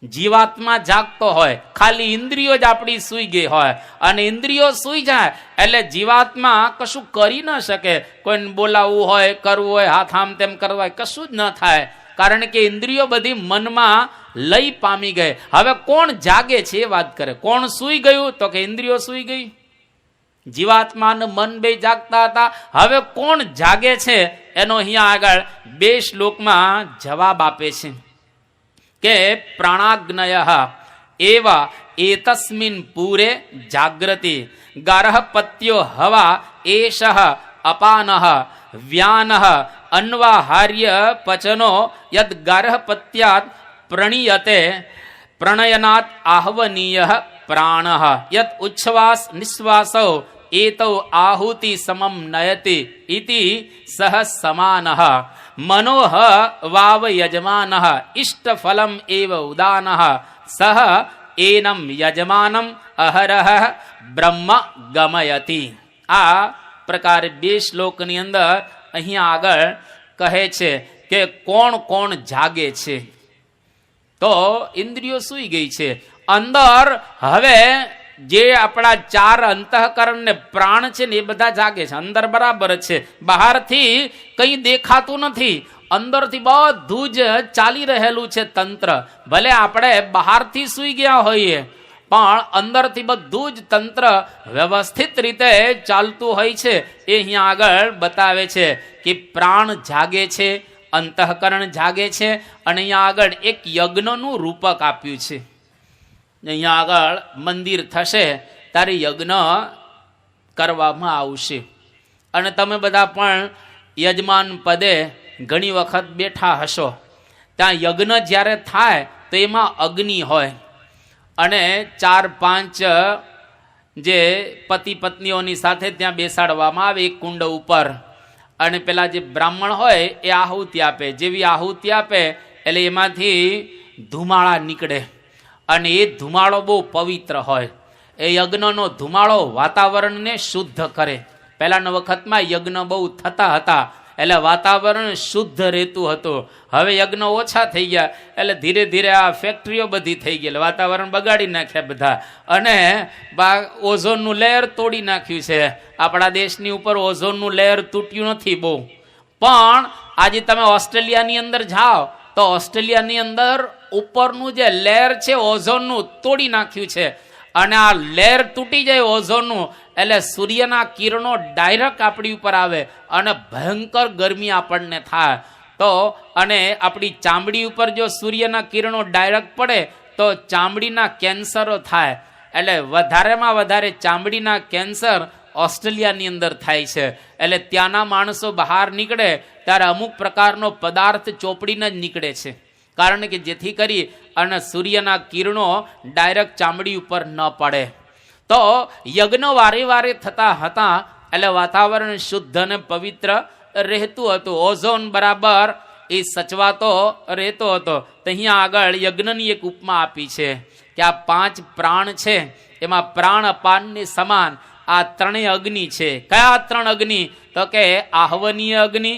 જીવાત્મા જાગતો હોય, ખાલી ઇન્દ્રિયો જ આપણી સૂઈ ગઈ હોય, અને ઇન્દ્રિયો સૂઈ જાય એટલે જીવાત્મા કશું કરી ન શકે. કોઈને બોલાવવું હોય, કરવું હોય, હાથ આમ તેમ કરવા હોય, કશું જ ન થાય, કારણ કે ઇન્દ્રિયો બધી મનમાં લય પામી ગઈ. હવે કોણ જાગે છે એ વાત કરે. કોણ સૂઈ ગયું? તો કે ઇન્દ્રિયો સૂઈ ગઈ, જીવાત્મા અને મન બે જાગતા હતા. હવે કોણ જાગે છે એનો અહીંયા આગળ 2 શ્લોકમાં જવાબ આપે છે કે પ્રાણાગ્નય એવા એતસ્મિન પૂરે જાગ્રતિ ગાર્હપત્યો હવા એષ અપાનઃ વ્યાનઃ અન્વાહાર્ય પચનો યદ ગાર્હપત્યાત પ્રણીયતે પ્રણયનાત આહ્વનીય પ્રાણ યત ઉચ્છ્વાસ નિશ્વાસૌ એતૌ આહુતિ સમમ નયતિ ઇતિ સહ સમાનઃ મનોહ વાવ યજમાનઃ ઇષ્ટ ફલમ એવ ઉદાનઃ સહ એનમ યજમાનમ અહરહ બ્રહ્મ ગમયતિ. આ પ્રકારે 2 શ્લોકની અંદર અહીંયા આગળ કહે છે કે કોણ કોણ જાગે છે. તો ઇન્દ્રિયો સૂઈ ગઈ છે. અંદર હવે જે આપણા 4 અંતઃકરણ ને પ્રાણ છે ને એ બધા જાગે છે. અંદર બરાબર છે, બહારથી કંઈ દેખાતું નથી, અંદરથી બધું જ ચાલી રહેલું છે તંત્ર. ભલે આપણે બહારથી સૂઈ ગયા હોઈએ પણ અંદરથી બધું જ તંત્ર વ્યવસ્થિત રીતે ચાલતું હોય છે. એ અહીંયા આગળ બતાવે છે કે પ્રાણ જાગે છે, અંતઃકરણ જાગે છે, અને અહીંયા આગળ એક યજ્ઞનું રૂપક આપ્યું છે. અહીંયા આગળ મંદિર થશે ત્યારે યજ્ઞ કરવામાં આવશે, અને તમે બધા પણ યજમાન પદે ઘણી વખત બેઠા હશો. ત્યાં યજ્ઞ જ્યારે થાય તો એમાં અગ્નિ હોય, અને 4-5 જે પતિ પત્નીઓની સાથે ત્યાં બેસાડવામાં આવે એક કુંડ ઉપર, અને પેલા જે બ્રાહ્મણ હોય એ આહુતિ આપે. જેવી આહુતિ આપે એટલે એમાંથી ધુમાળા નીકળે, અને એ ધુમાળો બહુ પવિત્ર હોય. એ યજ્ઞનો ધુમાળો વાતાવરણને શુદ્ધ કરે. પહેલાંના વખતમાં યજ્ઞ બહુ થતા હતા એટલે વાતાવરણ શુદ્ધ રહેતું હતું. હવે યજ્ઞ ઓછા થઈ ગયા એટલે ધીરે ધીરે આ ફેક્ટરીઓ બધી થઈ ગઈ, વાતાવરણ બગાડી નાખ્યા બધા, અને ઓઝોનનું લેયર તોડી નાખ્યું છે. આપણા દેશની ઉપર ઓઝોનનું લેયર તૂટ્યું નથી બહુ, પણ આજે તમે ઓસ્ટ્રેલિયાની અંદર જાઓ તો ઓસ્ટ્રેલિયાની અંદર ઉપરનું જે લેયર છે ઓઝોનનું તોડી નાખ્યું છે, અને આ લેયર તૂટી જાય ઓઝોનનું એટલે સૂર્યના કિરણો ડાયરેક્ટ આપણી ઉપર આવે અને ભયંકર ગરમી આપણને થાય. તો અને આપણી ચામડી ઉપર જો સૂર્યના કિરણો ડાયરેક્ટ પડે તો ચામડીના કેન્સરો થાય. એટલે વધારેમાં વધારે ચામડીના કેન્સર ઓસ્ટ્રેલિયાની અંદર થાય છે. એટલે ત્યાંના માણસો બહાર નીકળે ત્યારે અમુક પ્રકારનો પદાર્થ ચોપડીને જ નીકળે છે, કારણ કે જેથી કરી અને સૂર્યના કિરણો ડાયરેક્ટ ચામડી ઉપર ન પડે. તો યજ્ઞ વારે વારે થતા હતા એટલે વાતાવરણ શુદ્ધ અને પવિત્ર રહેતું હતું. ઓઝોન બરાબર એ સચવાતો રહેતો હતો. તો અહીંયા આગળ યજ્ઞની એક ઉપમા આપી છે કે આ 5 પ્રાણ છે, એમાં પ્રાણ અપાનને સમાન આ ત્રણેય અગ્નિ છે. કયા 3 અગ્નિ? તો કે આહવનીય અગ્નિ,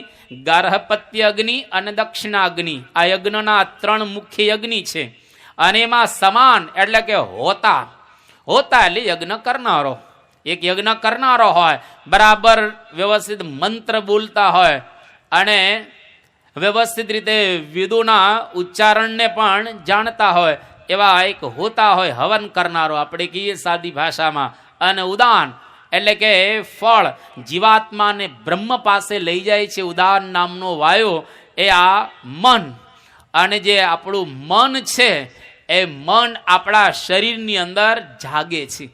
ગાર્હપત્ય અગ્નિ અને દક્ષિણા અગ્નિ. આ યજ્ઞના 3 મુખ્ય યજ્ઞ છે. અને એમાં સમાન એટલે કે હોતા એટલે યજ્ઞ કરનારો. એક યજ્ઞ કરનારો હોય, બરાબર વ્યવસ્થિત મંત્ર બોલતા હોય અને વ્યવસ્થિત રીતે વેદોના ઉચ્ચારણને પણ જાણતા હોય, એવા એક હોતા હોય, હવન કરનારો આપણે કહીએ સાદી ભાષામાં. અને ઉદાન એટલે કે ફળ જીવાત્માને બ્રહ્મ પાસે લઈ જાય છે. ઉદાન નામનો વાયુ એ આ મન, અને જે આપણું મન છે એ મન આપણા શરીરની અંદર જાગે છે.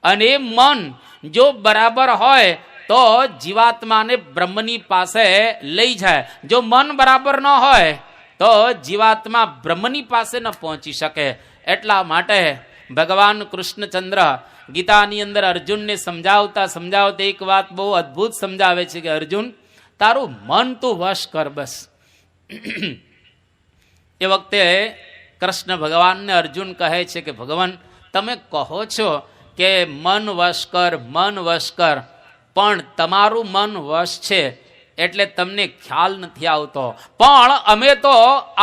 અને એ મન જો બરાબર હોય તો જીવાત્માને બ્રહ્મની પાસે લઈ જાય. જો મન બરાબર ન હોય તો જીવાત્મા બ્રહ્મની પાસે ન પહોંચી શકે. એટલા માટે ભગવાન કૃષ્ણચંદ્ર ગીતાની અંદર અર્જુનને સમજાવતા એક વાત બહુ અદ્ભુત સમજાવે છે કે અર્જુન, તારું મન તું વશ કર બસ. એ વખતે કૃષ્ણ ભગવાનને અર્જુન કહે છે કે ભગવાન, તમે કહો છો કે મન વશ કર, પણ તમારું મન વશ છે એટલે તમને ખ્યાલ નથી આવતો. પણ અમે તો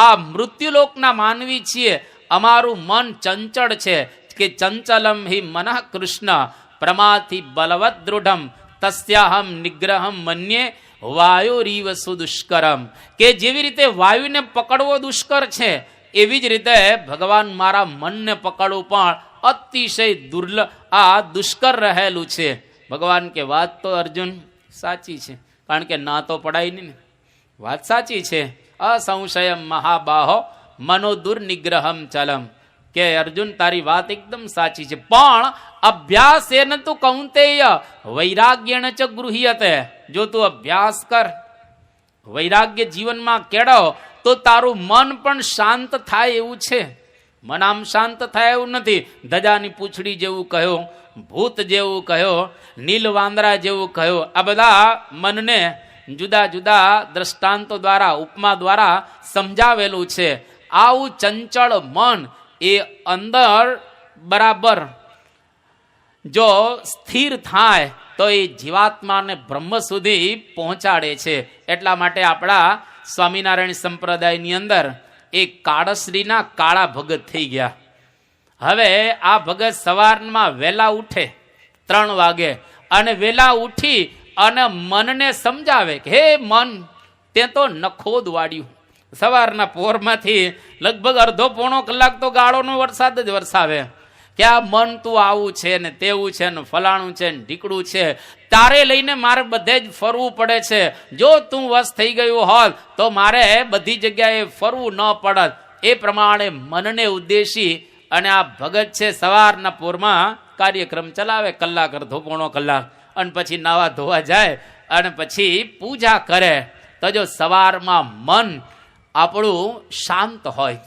આ મૃત્યુલોકના માનવી છીએ, અમારું મન ચંચળ છે કે ચંચલમ હિ મનઃ કૃષ્ણ પ્રમાથી બલવત દૃઢમ તસ્યાહમ નિગ્રહમ મન્યે વાયુરીવ સુદુષ્કરમ. કે જેવી રીતે વાયુને પકડવો દુષ્કર છે, એવી જ રીતે ભગવાન મારા મનને પકડવું પણ અતિશય દુષ્કર રહેલું છે. ભગવાન કે વાત તો અર્જુન સાચી છે, કારણ કે ના તો પડાય નહીં ને. વાત સાચી છે. અસંશયમ મહાબાહો મનો દુર્નિગ્રહમ ચલમ. કે અર્જુન તારી વાત એકદમ સાચી છે, પણ અભ્યાસેન તું કૌંતેય વૈરાગ્યેણ ચ ગૃહ્યતે. જો તું અભ્યાસ કર, વૈરાગ્ય જીવનમાં કેળવ તો તારું મન પણ શાંત થાય એવું છે. મન આમ શાંત થાય એવું નથી. ધજાની પૂંછડી જેવું કહ્યું, ભૂત જેવું કહ્યો, નીલ વાંદરા જેવું કહ્યો. આ બધા મનને જુદા જુદા દ્રષ્ટાંતો દ્વારા, ઉપમા દ્વારા સમજાવેલું છે. આવું ચંચળ મન એ અંદર બરાબર જો સ્થિર થાય તો એ જીવાત્માને બ્રહ્મ સુધી પહોંચાડે છે. એટલા માટે આપણા સ્વામિનારાયણ સંપ્રદાયની અંદર એક કાળશ્રીના કાળા ભગત થઈ ગયા. હવે આ ભગત સવારમાં વહેલા ઉઠે 3 વાગે, અને વહેલા ઉઠી અને મનને સમજાવે કે હે મન, તે તો નખોદ વાળ્યું. સવારના પોરમાંથી લગભગ અડધો પોણો કલાક તો ગાળોનો વરસાદ જ વરસાવે કે આ મન તું આવું છે ને તેવું છે ને ફલાણું છે ને ઢીકડું છે, તારે લઈને મારે બધે જ ફરવું પડે છે. જો તું વશ થઈ ગયું હોત તો મારે બધી જગ્યાએ ફરવું ન પડત. એ પ્રમાણે મનને ઉદ્દેશી અને આ ભગત છે સવારના પોરમાં કાર્યક્રમ ચલાવે, કલાક અડધો પોણો કલાક, અને પછી નાવા ધોવા જાય અને પછી પૂજા કરે. તો જો સવારમાં મન આપણું શાંત હોય,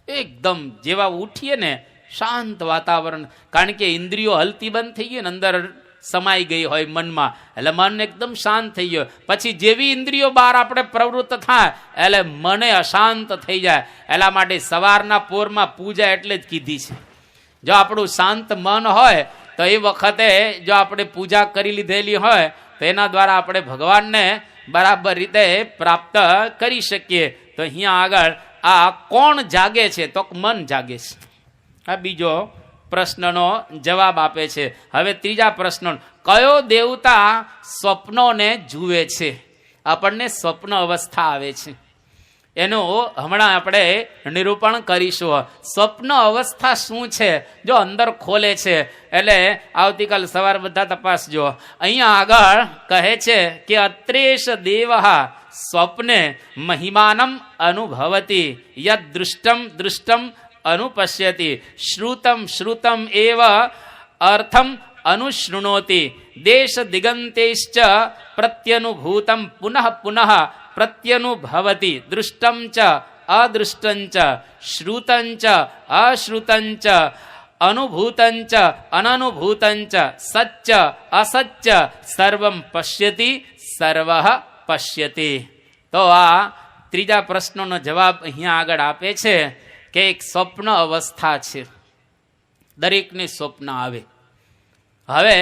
એકદમ જેવા ઉઠીએ ને શાંત વાતાવરણ, કારણ કે ઇન્દ્રિયો હલતી બંધ થઈ ગઈ ને અંદર સમાઈ ગઈ હોય મનમાં, એટલે મન એકદમ શાંત થઈ ગયો. પછી જેવી ઇન્દ્રિયો બહાર આપણે પ્રવૃત્ત થાય એટલે મને અશાંત થઈ જાય. એટલા માટે સવારના પોરમાં પૂજા એટલે જ કીધી છે. જો આપણું શાંત મન હોય તો એ વખતે જો આપણે પૂજા કરી લીધેલી હોય તો એના દ્વારા આપણે ભગવાનને બરાબર રીતે પ્રાપ્ત કરી શકીએ. તો અહીંયા આગળ આ કોણ જાગે છે? તો મન જાગે છે. આ બીજો પ્રશ્નનો જવાબ આપે છે. હવે ત્રીજા પ્રશ્નો, કયો દેવતા સ્વપ્નોને જુએ છે? આપણને સ્વપ્ન અવસ્થા આવે છે, એનું હમણાં આપણે નિરૂપણ કરીશું. સ્વપ્ન અવસ્થા શું છે? જો અંદર ખોલે છે એટલે આવતીકાલ સવાર બધા તપાસજો. અહીંયા આગળ કહે છે કે અત્રેશ દેવ સ્વપ્ને મહિમાનમ અનુભવતી યદ દૃષ્ટમ દૃષ્ટમ અનુપશ્યતિ શ્રુતમ શ્રુતમ એવ અર્થમ અનુશૃણોતિ દેશ દિગંતેશ્ચ પ્રત્યનુભૂતમ પુનઃ પુનઃ પ્રત્યનુભવતી દૃષ્ટમ ચ અદૃષ્ટં ચ શ્રુતં ચ અશ્રુતં ચ અનુભૂતં ચ અનનુભૂતં ચ સચ્ચ અસચ્ચ સર્વં પશ્યતિ સર્વઃ પશ્યતિ. તો આ ત્રીજા પ્રશ્નનો જવાબ અહીંયા આગળ આપે છે કે એક સ્વપ્ન અવસ્થા છે, દરેકને સ્વપ્ન આવે. હવે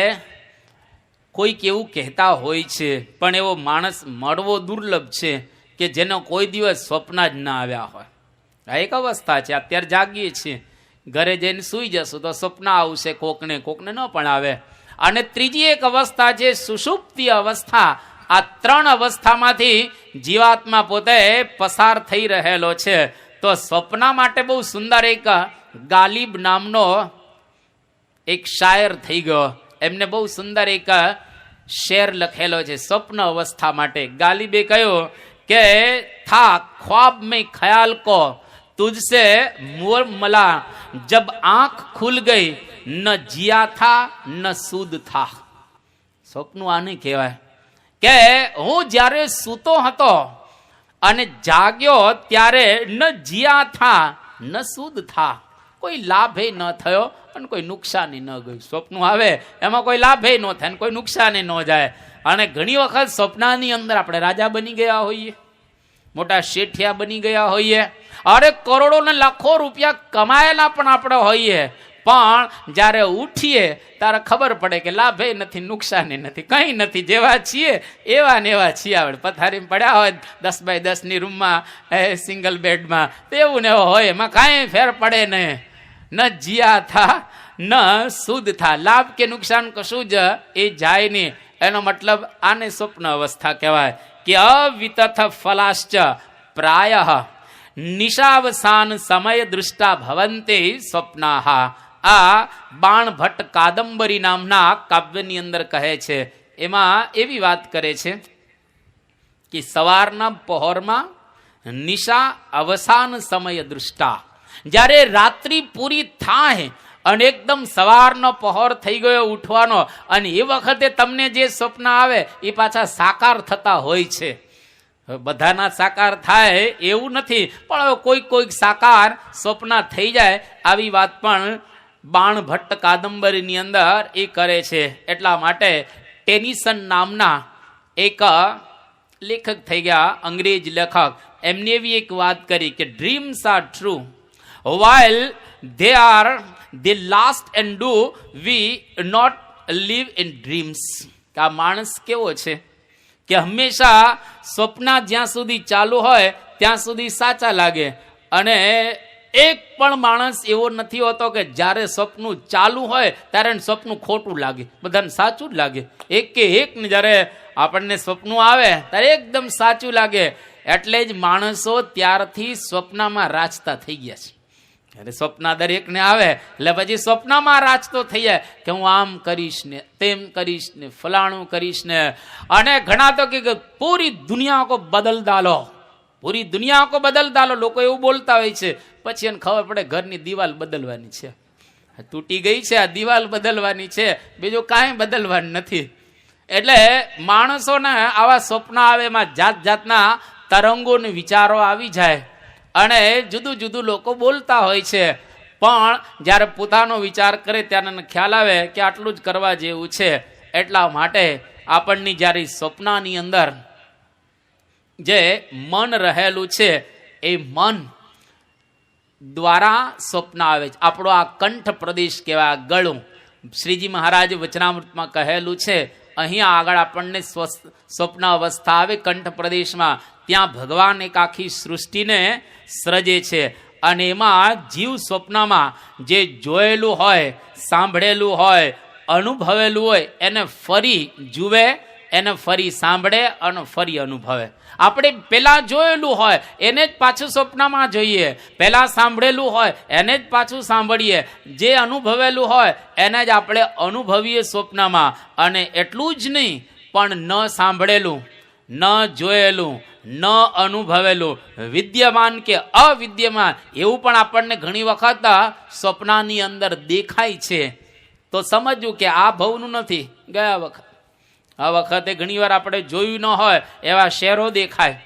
કોઈક એવું કહેતા હોય છે, પણ એવો માણસ મળવો દુર્લભ છે કે જેનો કોઈ દિવસ સ્વપ્ન જ ના આવ્યા હોય. આ એક અવસ્થા છે. અત્યારે જાગીએ છીએ, ઘરે જઈને સૂઈ જશું તો સ્વપ્ન આવશે, કોકને કોકને ન પણ આવે. અને ત્રીજી એક અવસ્થા છે સુષુપ્તિ અવસ્થા. આ ત્રણ અવસ્થામાંથી જીવાત્મા પોતે પસાર થઈ રહેલો છે. તો સ્વપ્ન માટે બહુ સુંદર એક ગાલિબ નામનો એક શાયર થઈ ગયો, એમને બહુ સુંદર એક શેર લખેલો છે સ્વપ્ન અવસ્થા માટે. ગાલિબે કહ્યું કે થા ખ્વાબ મેં ખ્યાલ કો તુજસે મોર મલા જબ આંખ ખુલ ગઈ ન જીયા થા ન સૂદ થા. સ્વપ્ન આને કહેવાય કે હું જ્યારે સૂતો હતો અને જાગ્યો ત્યારે ન જીયા થા ન સૂદ થા, કોઈ લાભે ન થયો અને કોઈ નુકસાની ન ગયું. સ્વપ્ન આવે એમાં કોઈ લાભે ન થાય, કોઈ નુકસાની ન જાય. અને ઘણી વખત સ્વપ્નની અંદર આપણે રાજા બની ગયા હોઈએ, મોટા શેઠિયા બની ગયા હોઈએ, અરે કરોડો ને લાખો રૂપિયા કમાયેલા પણ આપણે હોઈએ, પણ જ્યારે ઉઠીએ ત્યારે ખબર પડે કે લાભે નથી, નુકસાની નથી, કંઈ નથી. જેવા છીએ એવા ને એવા છીએ. આપણે પથારીમાં પડ્યા હોય 10 બાય 10ની રૂમમાં, સિંગલ બેડમાં, એવું ને એવું હોય, એમાં કાંઈ ફેર પડે નહીં. ન જીયા થા ન સુદ થા, લાભ કે નુકસાન કશું જ એ જાય નહીં. એનો મતલબ આને સ્વપ્ન અવસ્થા કહેવાય. કે અવિતથ ફલાશ્ચ પ્રાય નિશાવસાન સમય દૃષ્ટા ભવંતે સ્વપ્નાહ. આ બાણ ભટ્ટ કાદંબરી નામના કાવ્યની અંદર કહે છે, એમાં એવી વાત કરે છે કે સવારના પહોરમાં નિશા અવસાન સમય દૃષ્ટા, જ્યારે રાત્રિ પૂરી થાય અને એકદમ સવારનો પહોર થઈ ગયો ઉઠવાનો, અને એ વખતે તમને જે સ્વપ્ન આવે એ પાછા સાકાર થતા હોય છે. બધાના સાકાર થાય એવું નથી, પણ કોઈક કોઈક સાકાર સ્વપ્ન થઈ જાય. આવી વાત પણ બાણ ભટ્ટ કાદંબરીની અંદર એ કરે છે. એટલા માટે ટેનિસન નામના એક લેખક થઈ ગયા, અંગ્રેજ લેખક, એમને એવી એક વાત કરી કે dreams are true while they last and do we not live in dreams. આ માણસ કેવો છે કે હંમેશા સ્વપ્ન જ્યાં સુધી ચાલુ હોય ત્યાં સુધી સાચા લાગે, અને એક પણ માણસ એવો નથી હોતો કે જ્યારે સ્વપ્ન ચાલુ હોય ત્યારે સ્વપ્ન ખોટું લાગે, બધાને સાચું જ લાગે. એક કે એક ને જ્યારે આપણને સ્વપ્ન આવે ત્યારે એકદમ સાચું લાગે. એટલે જ માણસો ત્યારથી સ્વપ્નમાં રાચતા થઈ ગયા છે. એટલે સ્વપ્ન દરેકને આવે એટલે પછી સ્વપ્નમાં રાચતો થઈ જાય કે હું આમ કરીશ ને તેમ કરીશ ને ફલાણું કરીશ ને. અને ઘણા તો કે પૂરી દુનિયા કો બદલ ડાલો, પૂરી દુનિયા કો બદલ ડાલો, લોકો એવું બોલતા હોય છે. પછી એને ખબર પડે ઘરની દિવાલ બદલવાની છે, તૂટી ગઈ છે, આ દિવાલ બદલવાની છે, બીજું કાંઈ બદલવાનું નથી. એટલે માણસોને આવા સ્વપ્ન આવે, એમાં જાત જાતના તરંગો ને વિચારો આવી જાય, અને જુદું જુદું લોકો બોલતા હોય છે. પણ જ્યારે પોતાનો વિચાર કરે ત્યારે ખ્યાલ આવે કે આટલું જ કરવા જેવું છે. એટલા માટે આપણની જ્યારે સ્વપ્નની અંદર જે મન રહેલું છે એ મન દ્વારા સ્વપ્ન આવે છે. આપણો આ કંઠ પ્રદેશ કહેવાય, ગળું. શ્રીજી મહારાજ વચનામૃતમાં કહેલું છે અહીંયા આગળ આપણને સ્વપ્ન અવસ્થા આવે કંઠ પ્રદેશમાં, ત્યાં ભગવાન એક આખી સૃષ્ટિને સર્જે છે. અને એમાં જીવ સ્વપ્નમાં જે જોયેલું હોય, સાંભળેલું હોય, અનુભવેલું હોય એને ફરી જુએ, એને ફરી સાંભળે અને ફરી અનુભવે. આપણે પહેલાં જોયેલું હોય એને જ પાછું સ્વપ્નમાં જોઈએ, પહેલાં સાંભળેલું હોય એને જ પાછું સાંભળીએ, જે અનુભવેલું હોય એને જ આપણે અનુભવીએ સ્વપ્નમાં. અને એટલું જ નહીં, પણ ન સાંભળેલું, ન જોયેલું, ન અનુભવેલું, વિદ્યમાન કે અવિદ્યમાન એવું પણ આપણને ઘણી વખત સ્વપ્નની અંદર દેખાય છે. તો સમજવું કે આ ભવનું નથી, ગયા વખત આ વખતે ઘણીવાર આપણે જોયું ન હોય એવા શહેરો દેખાય,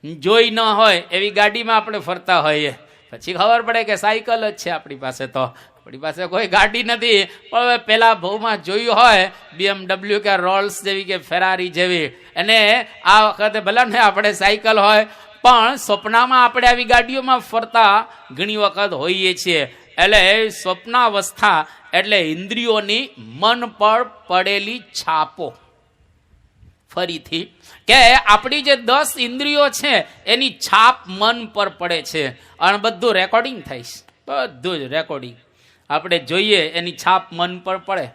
જોઈ ન હોય એવી ગાડીમાં આપણે ફરતા હોઈએ, પછી ખબર પડે કે સાયકલ જ છે આપણી પાસે, તો આપણી પાસે કોઈ ગાડી નથી. પણ હવે પહેલાં ભવમાં જોયું હોય BMW કે રોલ્સ જેવી કે ફેરારી જેવી, અને આ વખતે ભલે ને આપણે સાયકલ હોય પણ સ્વપ્નમાં આપણે આવી ગાડીઓમાં ફરતા ઘણી વખત હોઈએ છીએ. એટલે સ્વપ્નાવસ્થા એટલે ઇન્દ્રિયોની મન પર પડેલી છાપો. ફરીથી કે આપણી જે 10 ઇન્દ્રિયો છે એની છાપ મન પર પડે છે, અને બધું રેકોર્ડિંગ થાય છે, બધું જ રેકોર્ડિંગ. આપણે જોઈએ એની છાપ મન પર પડે,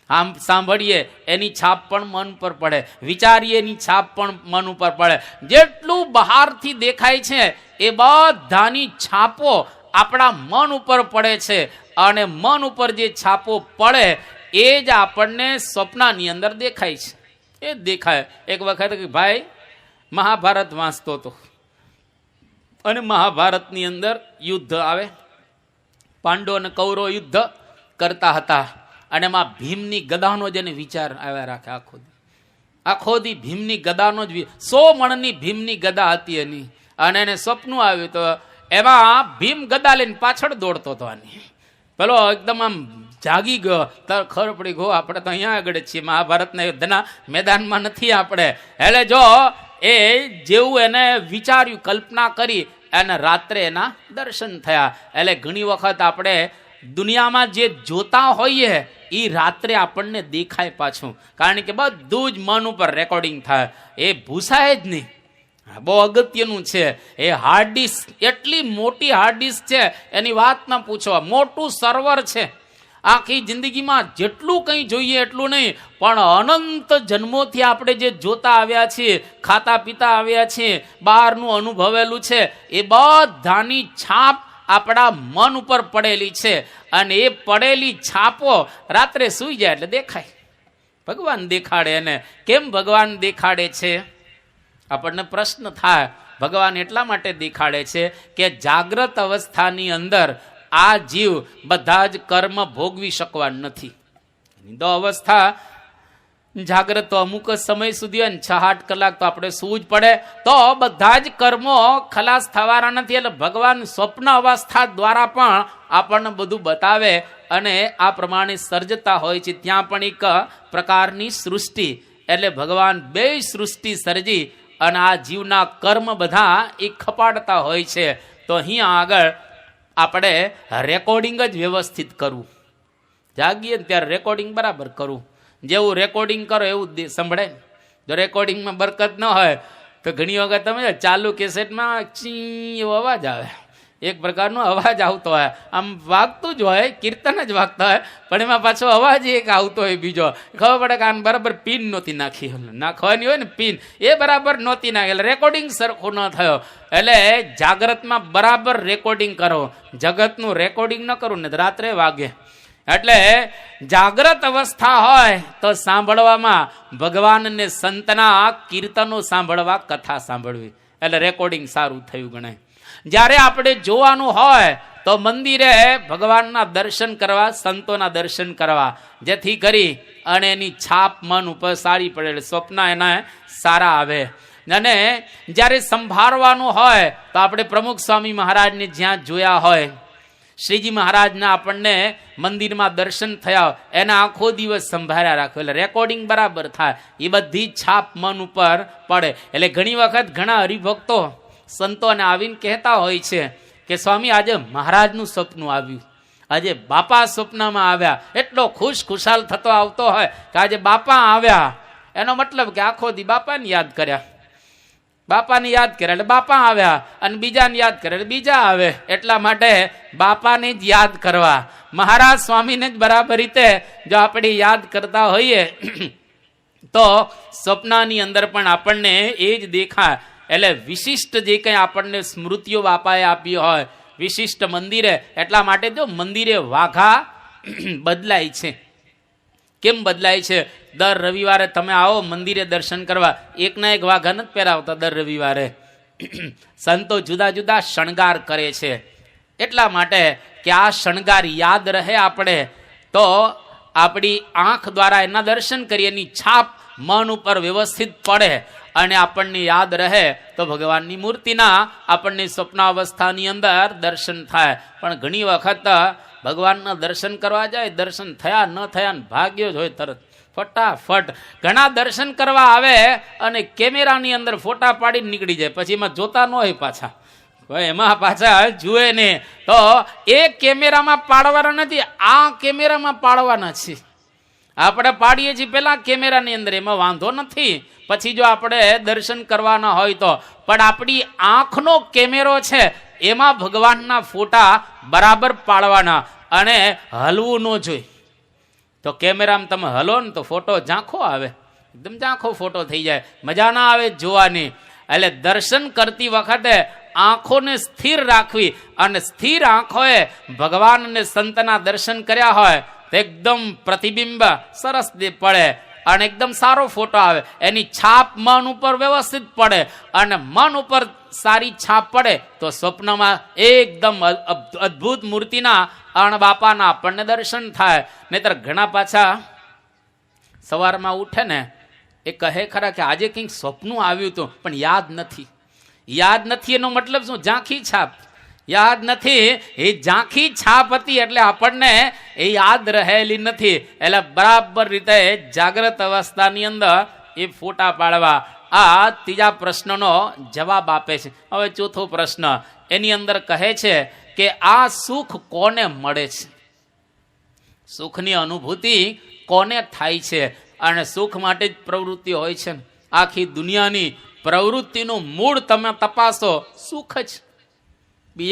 આમ સાંભળીએ એની છાપ પણ મન પર પડે, વિચારીએ એની છાપ પણ મન ઉપર પડે. જેટલું બહારથી દેખાય છે એ બધાની છાપો આપણા મન ઉપર પડે છે, અને મન ઉપર જે છાપો પડે એ જ આપણને સ્વપ્નની અંદર દેખાય છે. એ દેખાય. એક વખત ભાઈ મહાભારત વાંચતો હતો, અને મહાભારતની અંદર યુદ્ધ આવે, પાંડવો અને કૌરવ યુદ્ધ કરતા હતા, અને એમાં ભીમની ગદાનો જેને વિચાર આવ્યા રાખે, આખો દી ભીમની ગદાનો જ 100 મણની ભીમની ગદા હતી એની, અને એને સપનું આવ્યું તો એમાં ભીમ ગદા લઈને પાછળ દોડતો હતો. આની પેલો એકદમ આમ જાગી ગયો, તાર ખબર પડી ગયો આપણે તો અહીંયા આગળ છીએ, મહાભારતના યુદ્ધના મેદાનમાં નથી આપણે. એટલે જો એ જેવું એને વિચાર્યું, કલ્પના કરી, અને રાત્રે એના દર્શન થયા. એટલે ઘણી વખત આપણે દુનિયામાં જે જોતા હોઈએ એ રાત્રે આપણને દેખાય પાછું, કારણ કે બધું જ મન ઉપર રેકોર્ડિંગ થાય, એ ભૂસાય જ નહીં. બહુ અગત્યનું છે. એ હાર્ડ ડિસ્ક, એટલી મોટી હાર્ડ ડિસ્ક છે એની વાત ન પૂછો, મોટું સર્વર છે. આખી જિંદગીમાં જેટલું કંઈ જોઈએ એટલું નહીં, પણ અનંત જન્મોથી આપણે જે જોતા આવ્યા છીએ, ખાતા પીતા આવ્યા છીએ, બહારનું અનુભવેલું છે, એ બધાની છાપ આપણા મન ઉપર પડેલી છે. અને એ પડેલી છાપો રાત્રે સૂઈ જાય એટલે દેખાય. ભગવાન દેખાડે. એને કેમ ભગવાન દેખાડે છે? આપણને પ્રશ્ન થાય. ભગવાન એટલા માટે દેખાડે છે કે જાગ્રત અવસ્થાની અંદર આ જીવ બધા જ કર્મ ભોગવી શકવા નથી. તો અવસ્થા જાગ્રત તો અમુક સમય સુધી હોય ને, 6-8 કલાક તો આપણે સૂવું જ પડે, તો બધા જ કર્મો ખલાસ થવાના નથી. એટલે ભગવાન સ્વપ્ન અવસ્થા દ્વારા પણ આપણને બધું બતાવે અને આ પ્રમાણે સર્જતા હોય છે. ત્યાં પણ એક પ્રકારની સૃષ્ટિ, એટલે ભગવાન 2 સૃષ્ટિ સર્જી અને આ જીવના કર્મ બધા એ ખપાડતા હોય છે. તો અહીંયા આગળ આપણે રેકોર્ડિંગ જ વ્યવસ્થિત કરવું. જાગીએ ને ત્યારે રેકોર્ડિંગ બરાબર કરવું. જેવું રેકોર્ડિંગ કરો એવું સંભળાય. જો રેકોર્ડિંગમાં બરકત ન હોય તો ઘણી વખત તમે ચાલુ કેસેટમાં ચી એવો અવાજ આવે, એક પ્રકારનો અવાજ આવતો હોય, આમ વાગતું જ હોય, કીર્તન જ વાગતા હોય, પણ એમાં પાછો અવાજ એક આવતો હોય બીજો. ખબર પડે કે આને બરાબર પિન નહોતી નાખવાની હોય ને, પિન એ બરાબર નહોતી નાખી, એટલે રેકોર્ડિંગ સરખું ન થયો. એટલે જાગ્રતમાં બરાબર રેકોર્ડિંગ કરો, જગતનું રેકોર્ડિંગ ન કરું ને રાત્રે વાગે. એટલે જાગ્રત અવસ્થા હોય તો સાંભળવામાં ભગવાનને સંતના કીર્તનો સાંભળવા, કથા સાંભળવી, એટલે રેકોર્ડિંગ સારું થયું ગણાય. જ્યારે આપણે જોવાનું હોય તો મંદિરે ભગવાનના દર્શન કરવા, સંતોના દર્શન કરવા, જેથી કરી અને એની છાપ મન ઉપર સારી પડે, સ્વપ્ન એના સારા આવે. અને જ્યારે સંભાળવાનું હોય તો આપણે પ્રમુખ સ્વામી મહારાજને જ્યાં જોયા હોય, શ્રીજી મહારાજના આપણને મંદિરમાં દર્શન થયા, એના આખો દિવસ સંભાળ્યા રાખ્યો, એટલે રેકોર્ડિંગ બરાબર થાય, એ બધી છાપ મન ઉપર પડે. એટલે ઘણી વખત ઘણા હરિભક્તો સંતોને આવીને કહેતા હોય છે કે સ્વામી આજે મહારાજનું સપનું આવ્યું, આજે બાપા સ્વપ્નમાં આવ્યા, એટલો ખુશાલ થતો આવતો હોય કે આજે બાપા આવ્યા, એનો મતલબ કે આખો દી બાપાને યાદ કર્યા, બાપાને યાદ કર્યા એટલે બાપા આવ્યા, અને બીજાને યાદ કરે એટલે બીજા આવે. એટલા માટે બાપાને જ યાદ કરવા, મહારાજ સ્વામીને જ બરાબર રીતે જો આપણે યાદ કરતા હોઈએ તો સ્વપ્નની અંદર પણ આપણને એ જ દેખાય. એટલે વિશિષ્ટ જે કંઈ આપણને સ્મૃતિઓ બાપાએ આપી હોય, વિશિષ્ટ મંદિરે, એટલા માટે જો મંદિરે વાઘા બદલાય છે. કેમ બદલાય છે? દર રવિવારે તમે આવો મંદિરે દર્શન કરવા, એકના એક વાઘા નથી પહેરાવતા દર રવિવારે. સંતો જુદા જુદા શણગાર કરે છે, એટલા માટે કે આ શણગાર યાદ રહે આપણે, તો આપણી આંખ દ્વારા એના દર્શન કરીએ, એની છાપ મન ઉપર વ્યવસ્થિત પડે અને આપણને યાદ રહે, તો ભગવાનની મૂર્તિના આપણને સ્વપ્નાવસ્થાની અંદર દર્શન થાય. પણ ઘણી વખત ભગવાનના દર્શન કરવા જાય, દર્શન થયા ન થયા ને ભાગ્યો જ હોય તરત ફટાફટ. ઘણા દર્શન કરવા આવે અને કેમેરાની અંદર ફોટા પાડીને નીકળી જાય, પછી એમાં જોતા ન હોય પાછા, એમાં પાછા જુએ ને. તો એ કેમેરામાં પાડવાના નથી, આ કેમેરામાં પાડવાના છે. આપણે પાડીએ છીએ પેલા કેમેરાની અંદર, એમાં વાંધો નથી, પછી જો આપણે દર્શન કરવાના હોય તો. પણ આપણી આંખનો કેમેરો છે, એમાં ભગવાનના ફોટા બરાબર પાડવાના, અને હલવું ન જોઈએ. તો કેમેરામાં તમે હલો ને તો ફોટો ઝાંખો આવે, એકદમ ઝાંખો ફોટો થઈ જાય, મજા ના આવે જોવાની. એટલે દર્શન કરતી વખતે આંખોને સ્થિર રાખવી, અને સ્થિર આંખોએ ભગવાન અને સંતના દર્શન કર્યા હોય તો એકદમ પ્રતિબિંબ સરસ પડે અને એકદમ સારો ફોટો આવે. એની છાપ મન ઉપર વ્યવસ્થિત પડે, અને મન ઉપર સારી છાપ પડે તો સ્વપ્નમાં એકદમ અદ્ભુત મૂર્તિના અણ બાપાના આપણને દર્શન થાય. નહીતર ઘણા પાછા સવારમાં ઉઠે ને એ કહે ખરા કે આજે કંઈક સ્વપ્નું આવ્યું હતું પણ યાદ નથી. યાદ નથી એનો મતલબ શું? ઝાંખી છાપ. યાદ નથી, એ ઝાંખી છાપ હતી એટલે આપણને એ યાદ રહેલી નથી. એટલે બરાબર રીતે જાગ્રત અવસ્થાની અંદર એ ફોટા પાડવા. આ ત્રીજા પ્રશ્નનો જવાબ આપે છે. હવે ચોથો પ્રશ્ન એની અંદર કહે છે કે આ સુખ કોને મળે છે? સુખની અનુભૂતિ કોને થાય છે? અને સુખ માટે જ પ્રવૃત્તિ હોય છે. આખી દુનિયાની પ્રવૃત્તિનું મૂળ તમે તપાસો, સુખ જ.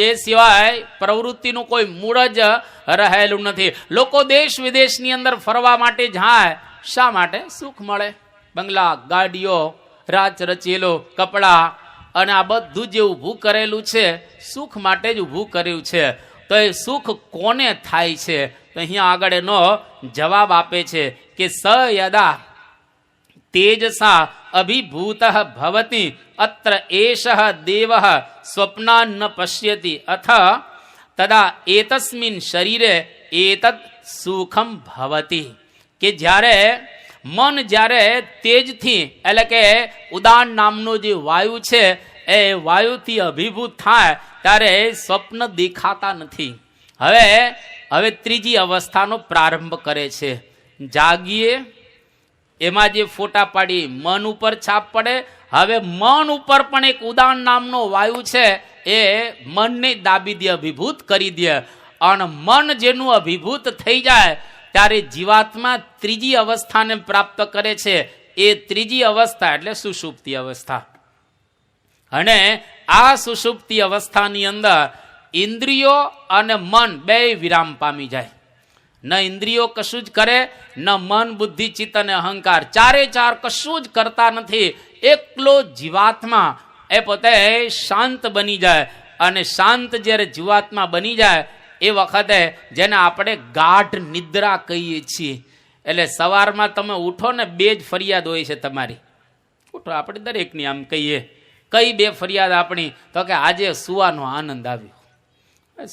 એ સિવાય પ્રવૃત્તિનું કોઈ મૂળ જ રહેલું નથી. લોકો દેશ વિદેશની અંદર ફરવા માટે જાય, શા માટે? સુખ મળે. બંગલા, ગાડીઓ, રાચ રચેલો, કપડાં, અને આ બધું જે ઊભું કરેલું છે સુખ માટે જ ઊભું કર્યું છે. તો એ સુખ કોને થાય છે? તો અહીંયા આગળ એનો જવાબ આપે છે કે સ યદા તેજસા અભિભૂત ભવતી અત્ર એષ દેવ સ્વપ્નાન ન પશ્યતિ અથ તદા એતસ્મિન શરીરે એતદ સુખમ ભવતી. કે જ્યારે મન જ્યારે તેજથી, એટલે કે ઉદાન નામનું જે વાયુ છે એ વાયુથી અભિભૂત થાય ત્યારે સ્વપ્ન દેખાતા નથી. હવે ત્રીજી અવસ્થાનો પ્રારંભ કરે છે. જાગીએ, એમાં જે ફોટા પાડી મન ઉપર છાપ પડે. હવે મન ઉપર પણ એક ઉદાન નામનો વાયુ છે, એ મનને દાબી દે, અભિભૂત કરી દે. અને મન જેનું અભિભૂત થઈ જાય ત્યારે જીવાત્મા ત્રીજી અવસ્થાને પ્રાપ્ત કરે છે. એ ત્રીજી અવસ્થા એટલે સુષુપ્તિ અવસ્થા. અને આ સુષુપ્તિ અવસ્થાની અંદર ઇન્દ્રિયો અને મન બે વિરામ પામી જાય. ન ઇન્દ્રિયો કશું જ કરે, ન મન, બુદ્ધિ, ચિત્ત અને અહંકાર, ચારે ચાર કશું જ કરતા નથી. એકલો જીવાત્મા એ પોતે શાંત બની જાય. અને શાંત જ્યારે જીવાત્મા બની જાય એ વખતે જેને આપણે ગાઢ નિદ્રા કહીએ છીએ. એટલે સવારમાં તમે ઉઠો ને, બે જ ફરિયાદ હોય છે તમારી. ઉઠો, આપણે દરેકની આમ કહીએ. કઈ બે ફરિયાદ આપણી? તો કે આજે સુવાનો આનંદ આવ્યો,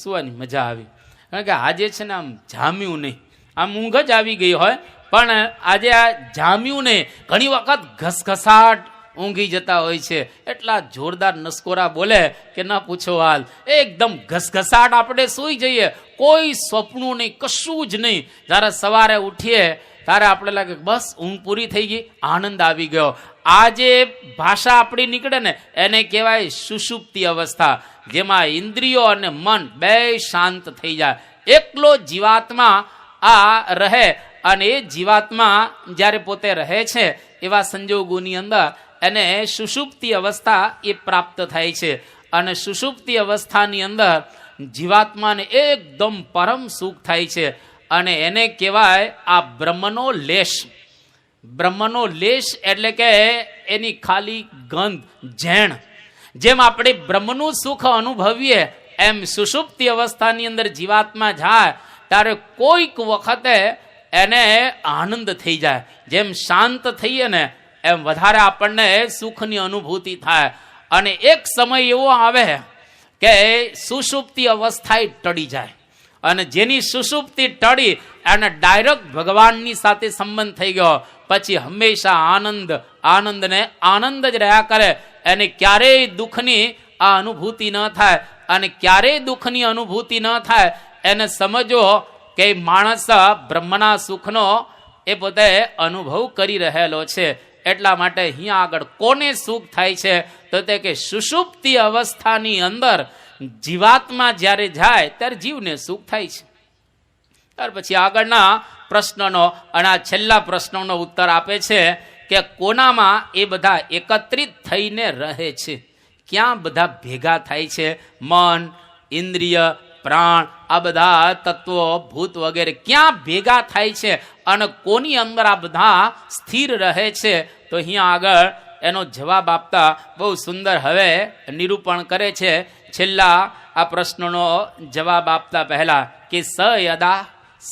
સુવાની મજા આવી. કારણ કે આજે છે ને આમ જામ્યું નહીં, આમ ઊંઘ જ આવી ગઈ હોય પણ આજે આ જામ્યું નહીં. ઘણી વખત ઘસઘસાટ ઊંઘી જતા હોય છે, એટલા જોરદાર નસકોરા બોલે કે ન પૂછો હાલ. એકદમ ઘસઘસાટ આપણે સૂઈ જઈએ, કોઈ સ્વપ્નું નહીં, કશું જ નહીં. જ્યારે સવારે ઉઠીએ ત્યારે આપણે લાગે બસ ઊંઘ પૂરી થઈ ગઈ, આનંદ આવી ગયો. આ જે ભાષા આપણી નીકળે ને એને કહેવાય સુષુપ્તિ અવસ્થા, જેમાં ઇન્દ્રિયો અને મન બે શાંત થઈ જાય. એકલો જીવાત્મા આ રહે અને એ જીવાત્મા જ્યારે પોતે રહે છે એવા સંજોગોની અંદર એને સુષુપ્તિ અવસ્થા એ પ્રાપ્ત થાય છે. અને સુષુપ્તિ અવસ્થાની અંદર જીવાત્માને એકદમ પરમ સુખ થાય છે અને એને કહેવાય આ બ્રહ્મનો લેશ. બ્રહ્મનો લેશ એટલે કે એની ખાલી ગંધ, ઝેણ. જેમ આપણે બ્રહ્મનું સુખ અનુભવીએ એમ સુષુપ્તિ અવસ્થાની અંદર જીવાત્મા જાય ત્યારે કોઈક વખતે એને આનંદ થઈ જાય. જેમ શાંત થઈએ ને એમ વધારે આપણને સુખની અનુભૂતિ થાય. અને એક સમય એવો આવે કે સુષુપ્તિ અવસ્થા ટળી જાય અને જેની સુષુપ્તિ ટળી એને ડાયરેક્ટ ભગવાનની સાથે સંબંધ થઈ ગયો. પછી હંમેશા આનંદ આનંદ ને આનંદ જ રહ્યા કરે. એને ક્યારેય દુઃખની આ અનુભૂતિ ન થાય. અને ક્યારેય દુઃખની અનુભૂતિ ન થાય એને સમજો કે માણસ બ્રહ્મના સુખનો એ પોતે અનુભવ કરી રહેલો છે. એટલા માટે અહીંયા આગળ કોને સુખ થાય છે તો તે કે સુષુપ્તિ અવસ્થાની અંદર જીવાત્મા જ્યારે જાય ત્યારે જીવને સુખ થાય છે. ત્યાર પછી આગળના પ્રશ્નનો અને આ છેલ્લા પ્રશ્નોનો ઉત્તર આપે છે કે કોનામાં એ બધા એકત્રિત થઈને રહે છે, ક્યાં બધા ભેગા થાય છે. મન, ઇન્દ્રિય, પ્રાણ આ બધા તત્વો, ભૂત વગેરે ક્યાં ભેગા થાય છે અને કોની અંદર આ બધા સ્થિર રહે છે. તો અહીંયા આગળ એનો જવાબ આપતા બહુ સુંદર હવે નિરૂપણ કરે છે. છેલ્લા આ પ્રશ્નનો જવાબ આપતા પહેલા કે સ યદા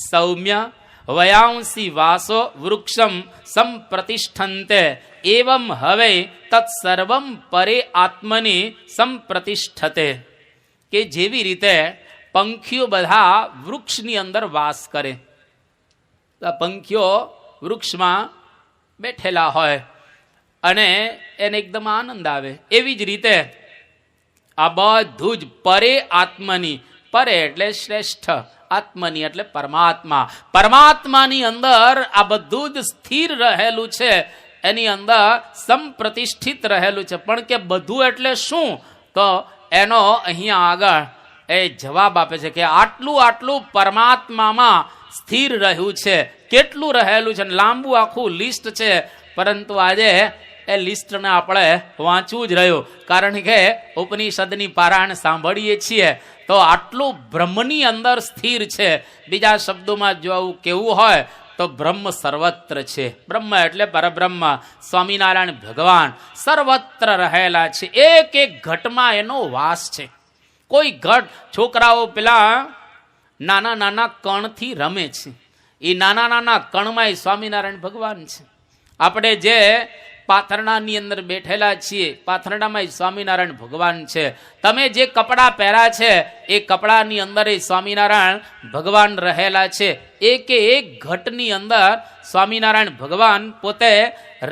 સૌમ્ય વयांसि વાસો વૃક્ષમ સંપ્રતિષ્ઠન્તે એવમ હવે તત્સર્વમ પરે આત્મનિ સંપ્રતિષ્ઠતે. કે જેવી રીતે પંખીઓ બધા વૃક્ષની અંદર વાસ કરે, પંખીઓ વૃક્ષમાં બેઠેલા હોય અને એને એકદમ આનંદ આવે, એવી જ રીતે આ બધું જ પરે આત્મની, પરે એટલે શ્રેષ્ઠ, આત્મની એટલે પરમાત્મા, પરમાત્માની અંદર આ બધું જ સ્થિર રહેલું છે, એની અંદર સંપ્રતિષ્ઠિત રહેલું છે. પણ કે બધું એટલે શું? તો એનો અહીંયા આગળ એ જવાબ આપે છે કે આટલું આટલું પરમાત્મામાં સ્થિર રહ્યું છે. કેટલું રહેલું છે, લાંબુ આખું લિસ્ટ છે, પરંતુ આજે એ લિસ્ટને આપણે વાંચવું જ રહ્યું, કારણ કે ઉપનિષદની પારાયણ સાંભળીએ છીએ તો આટલું બ્રહ્મની અંદર સ્થિર છે. બીજા શબ્દોમાં જો આવું કેવું હોય તો બ્રહ્મ સર્વત્ર છે. બ્રહ્મ એટલે પરબ્રહ્મ, સ્વામિનારાયણ ભગવાન સર્વત્ર રહેલા છે. એક એક ઘટમાં એનો વાસ છે. કોઈ ઘટ, છોકરાઓ પેલા નાના નાના કણથી રમે છે, એ નાના નાના કણમાં સ્વામિનારાયણ ભગવાન છે. આપણે જે પાથરણાની અંદર બેઠેલા છીએ, પાથરણામાં સ્વામિનારાયણ ભગવાન છે. તમે જે કપડાં પહેર્યા છે એ કપડાની અંદર સ્વામિનારાયણ ભગવાન રહેલા છે. એક એક ઘટની અંદર સ્વામિનારાયણ ભગવાન પોતે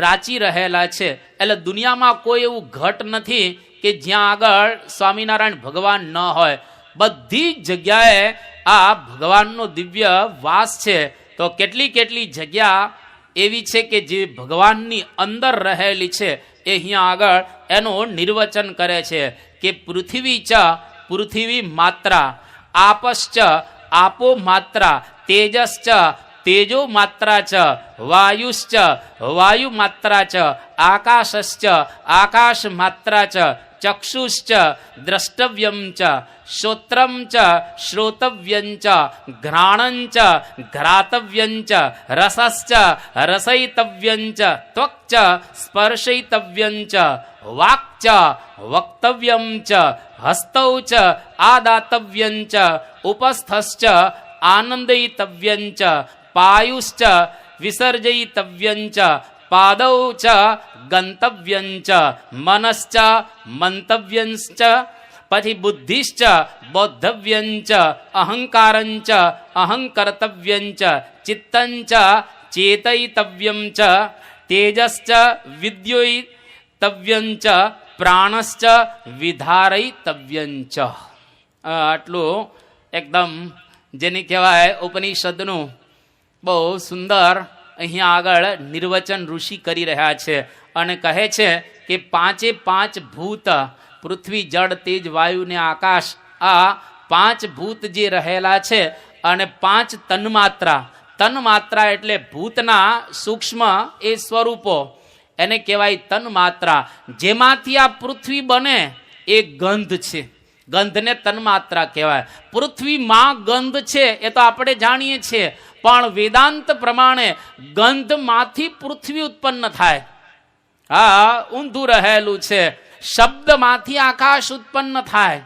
રાચી રહેલા છે. એટલે દુનિયામાં કોઈ એવું ઘટ નથી કે જ્યાં આગળ સ્વામિનારાયણ ભગવાન ન હોય. બધી જગ્યાએ આ ભગવાનનો દિવ્ય વાસ છે. તો કેટલી કેટલી જગ્યા એવી છે કે જે ભગવાનની અંદર રહેલી છે. એ અહીંયા આગળ એનું નિર્વચન કરે છે કે પૃથ્વી ચ પૃથ્વી માત્રા, આપશ્ચ આપો માત્રા, તેજશ્ચ તેજો માત્રા ચ, વાયુશ્ચ વાયુ માત્રા ચ, આકાશશ્ચ આકાશ માત્રા ચ, ચક્ષુશ્ચ દ્રષ્ટવ્યમ ચ, શ્રોત્રમ ચ શ્રોતવ્યં ચ, ઘ્રાણં ચ ઘ્રાતવ્યં ચ, રસશ્ચ રસયિતવ્યં ચ, ત્વક ચ સ્પર્શયિતવ્યં ચ, વાક ચ વક્તવ્યં ચ, હસ્તૌ ચ આદાતવ્યં ચ, ઉપસ્થશ્ચ આનંદયિતવ્યં ચ, પાયુશ્ચ વિસર્જયિતવ્યં ચ, પાદૌ ચ ગંતવ્યં ચ, મનશ્ચ મંતવ્યં ચ, પછી બુદ્ધિશ્ચ બોદ્ધવ્યં ચ, અહંકારં ચ અહંકર્તવ્યં ચ, ચિત્તં ચ ચેતયિતવ્યં ચ, તેજશ્ચ વિદ્યોતવ્યં ચ, પ્રાણશ્ચ વિધારયિતવ્યં ચ. આટલું એકદમ જેને કહેવાય ઉપનિષદનું બહુ સુંદર અહીંયા આગળ નિર્વચન ઋષિ કરી રહ્યા છે અને કહે છે કે પાંચે પાંચ ભૂત, પૃથ્વી જળ તેજ વાયુ ને આકાશ, આ પાંચ ભૂત જે રહેલા છે અને 5 તન્માત્રા. તન્માત્રા એટલે ભૂતના સૂક્ષ્મ એ સ્વરૂપો, એને કહેવાય તન્માત્રા. જેમાંથી આ પૃથ્વી બને એ ગંધ છે, ગંધને તન્માત્રા કહેવાય. પૃથ્વીમાં ગંધ છે એ તો આપણે જાણીએ છીએ, પણ વેદાંત પ્રમાણે ગંધમાંથી પૃથ્વી ઉત્પન્ન થાય. હા, ઊંધું રહેલું છે. શબ્દમાંથી આકાશ ઉત્પન્ન થાય.